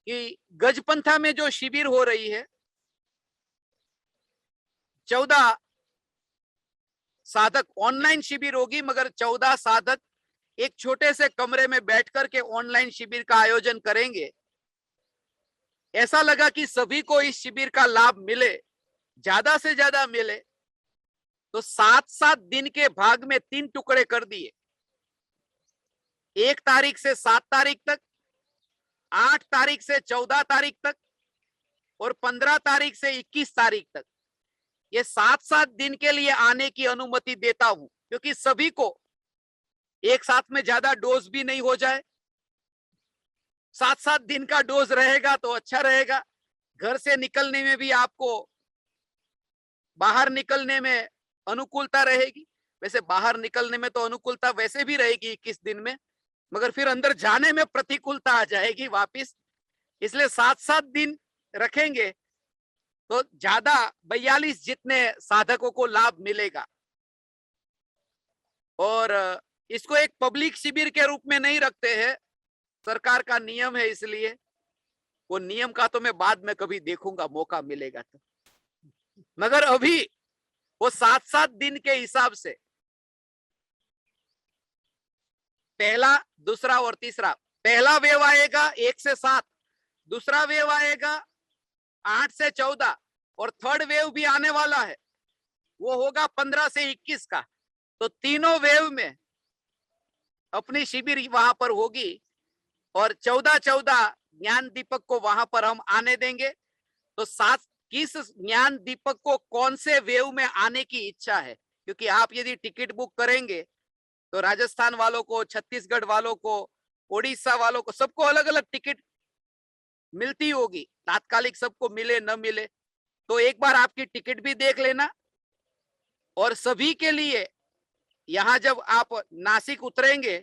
कि गजपंथा में जो शिविर हो रही है, 14 साधक ऑनलाइन शिविर होगी, मगर 14 साधक एक छोटे से कमरे में बैठ करके ऑनलाइन शिविर का आयोजन करेंगे। ऐसा लगा कि सभी को इस शिविर का लाभ मिले, ज्यादा से ज्यादा मिले, तो 7-7 दिन के भाग में 3 टुकड़े कर दिए। 1 तारीख से 7 तारीख तक, 8 तारीख से 14 तारीख तक और 15 तारीख से 21 तारीख तक। ये 7-7 दिन के लिए आने की अनुमति देता हूं, क्योंकि सभी को एक साथ में ज्यादा डोज भी नहीं हो जाए। 7-7 दिन का डोज रहेगा तो अच्छा रहेगा। घर से निकलने में भी आपको बाहर निकलने में अनुकूलता रहेगी। वैसे बाहर निकलने में तो अनुकूलता वैसे भी रहेगी 21 दिन में, मगर फिर अंदर जाने में प्रतिकूलता आ जाएगी वापिस। इसलिए 7-7 दिन रखेंगे तो ज्यादा 42 जितने साधकों को लाभ मिलेगा। और इसको एक पब्लिक शिविर के रूप में नहीं रखते हैं, सरकार का नियम है, इसलिए वो नियम का तो मैं बाद में कभी देखूंगा, मौका मिलेगा तो। मगर अभी वो 7-7 दिन के हिसाब से पहला, दूसरा और तीसरा, पहला वेव आएगा 1 से 7, दूसरा वेव आएगा 8 से 14 और थर्ड वेव भी आने वाला है, वो होगा 15 से 21 का। तो तीनों वेव में अपनी शिविर वहां पर होगी और 14-14 ज्ञान दीपक को वहां पर हम आने देंगे। तो 7 किस ज्ञान दीपक को कौन से वेव में आने की इच्छा है, क्योंकि आप यदि टिकट बुक करेंगे तो राजस्थान वालों को, छत्तीसगढ़ वालों को, ओडिशा वालों को, सबको अलग अलग टिकट मिलती होगी, तात्कालिक सबको मिले न मिले। तो एक बार आपकी टिकट भी देख लेना। और सभी के लिए यहां जब आप नासिक उतरेंगे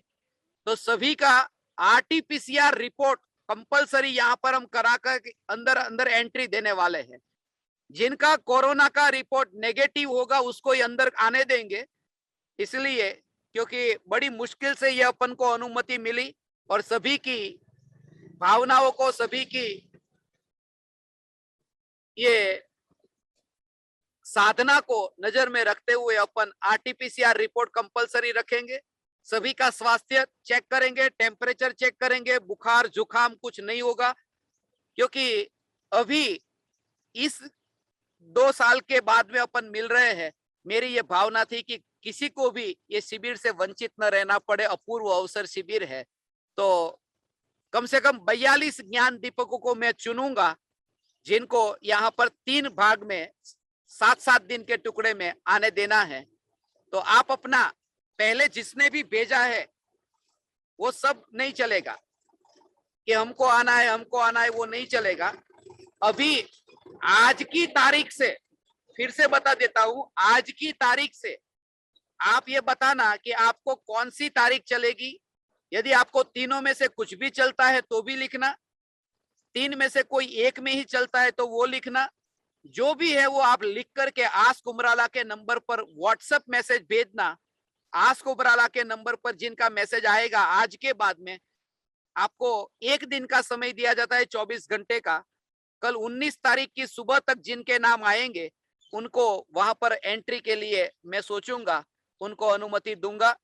तो सभी का आरटीपीसीआर रिपोर्ट कंपलसरी यहां पर हम कराकर अंदर अंदर एंट्री देने वाले हैं। जिनका कोरोना का रिपोर्ट नेगेटिव होगा उसको ही अंदर आने देंगे, इसलिए क्योंकि बड़ी मुश्किल से ये अपन को अनुमति मिली और सभी की भावनाओं को, सभी की ये साधना को नजर में रखते हुए अपन आरटीपीसीआर रिपोर्ट कंपलसरी रखेंगे। सभी का स्वास्थ्य चेक करेंगे, टेम्परेचर चेक करेंगे, बुखार जुकाम कुछ नहीं होगा, क्योंकि अभी इस 2 साल के बाद में अपन मिल रहे हैं। मेरी ये भावना थी कि किसी को भी ये शिविर से वंचित न रहना पड़े, अपूर्व अवसर शिविर है। तो कम से कम 42 ज्ञान दीपकों को मैं चुनूंगा, जिनको यहाँ पर 3 भाग में 7-7 दिन के टुकड़े में आने देना है। तो आप अपना पहले जिसने भी भेजा है वो सब नहीं चलेगा कि हमको आना है, हमको आना है, वो नहीं चलेगा। अभी आज की तारीख से, फिर से बता देता हूं, आज की तारीख से आप ये बताना कि आपको कौन सी तारीख चलेगी। यदि आपको तीनों में से कुछ भी चलता है तो भी लिखना, 3 में से कोई एक में ही चलता है तो वो लिखना। जो भी है वो आप लिख करके आस्क उमराला के नंबर पर व्हाट्सएप मैसेज भेजना। आस्क उमराला के नंबर पर जिनका मैसेज आएगा आज के बाद में, आपको 1 दिन का समय दिया जाता है, 24 घंटे का। कल 19 तारीख की सुबह तक जिनके नाम आएंगे उनको वहां पर एंट्री के लिए मैं सोचूंगा, उनको अनुमति दूंगा।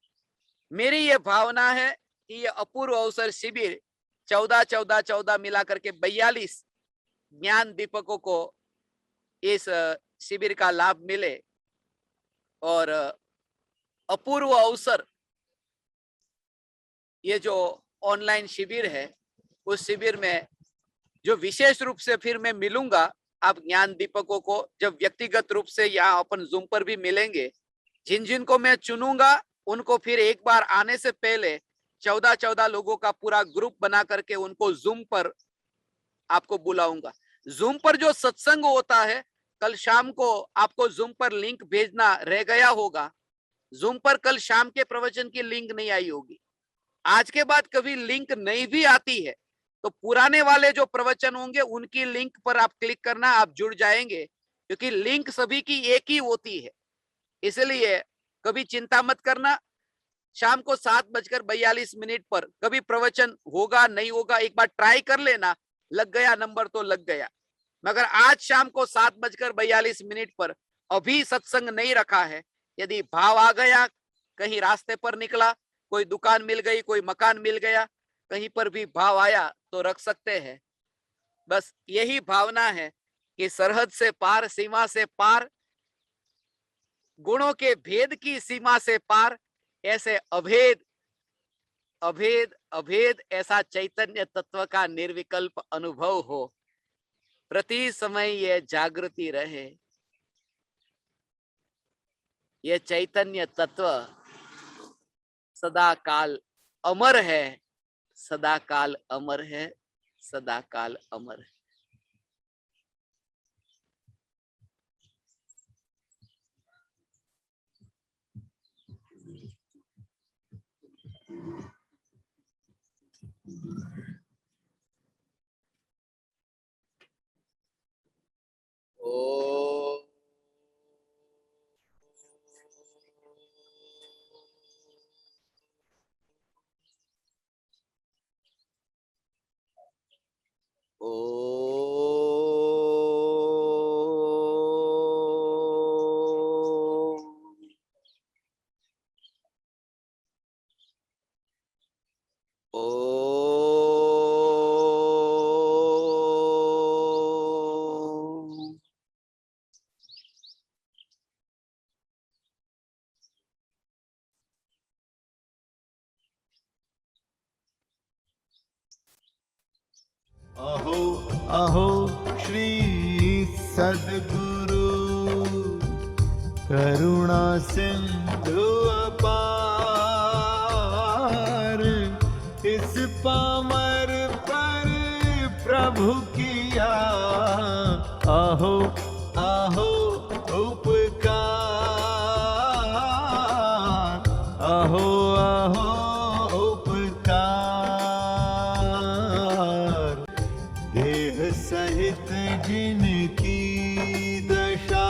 मेरी ये भावना है कि ये अपूर्व अवसर शिविर 14-14-14 मिलाकर के 42 ज्ञान दीपकों को इस शिविर का लाभ मिले और अपूर्व अवसर ये जो ऑनलाइन शिविर है, उस शिविर में जो विशेष रूप से फिर मैं मिलूंगा आप ज्ञान दीपकों को, जब व्यक्तिगत रूप से यहाँ अपन जूम पर भी मिलेंगे। जिन जिन को मैं चुनूंगा उनको फिर एक बार आने से पहले 14-14 लोगों का पूरा ग्रुप बना करके उनको जूम पर आपको बुलाऊंगा। जूम पर जो सत्संग होता है, कल शाम को आपको जूम पर लिंक भेजना रह गया होगा। जूम पर कल शाम के प्रवचन की लिंक नहीं आई होगी। आज के बाद कभी लिंक नहीं भी आती है तो पुराने वाले जो प्रवचन होंगे उनकी लिंक पर आप क्लिक करना, आप जुड़ जाएंगे, क्योंकि लिंक सभी की एक ही होती है। इसलिए कभी चिंता मत करना। शाम को 7:42 पर कभी प्रवचन होगा नहीं होगा, एक बार ट्राई कर लेना, लग गया नंबर तो लग गया। मगर आज शाम को 7:42 पर अभी सत्संग नहीं रखा है, यदि भाव आ गया, कहीं रास्ते पर निकला, कोई दुकान मिल गई, कोई मकान मिल गया, कहीं पर भी भाव आया तो रख सकते हैं। बस यही भावना है कि सरहद से पार, सीमा से पार, गुणों के भेद की सीमा से पार, ऐसे अभेद अभेद अभेद ऐसा चैतन्य तत्व का निर्विकल्प अनुभव हो, प्रति समय यह जागृति रहे। यह चैतन्य तत्व सदा काल अमर है, सदा काल अमर है, सदा काल अमर है। ओ अहो अहो श्री सद्गुरु करुणा सिंधु अपार, इस पामर पर प्रभु किया अहो अहो उपकार, अहो अहो उपकार। देह सहित जिनकी दशा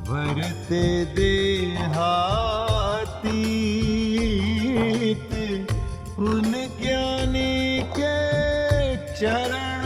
वरते देहातीत, उन ज्ञानी के चरण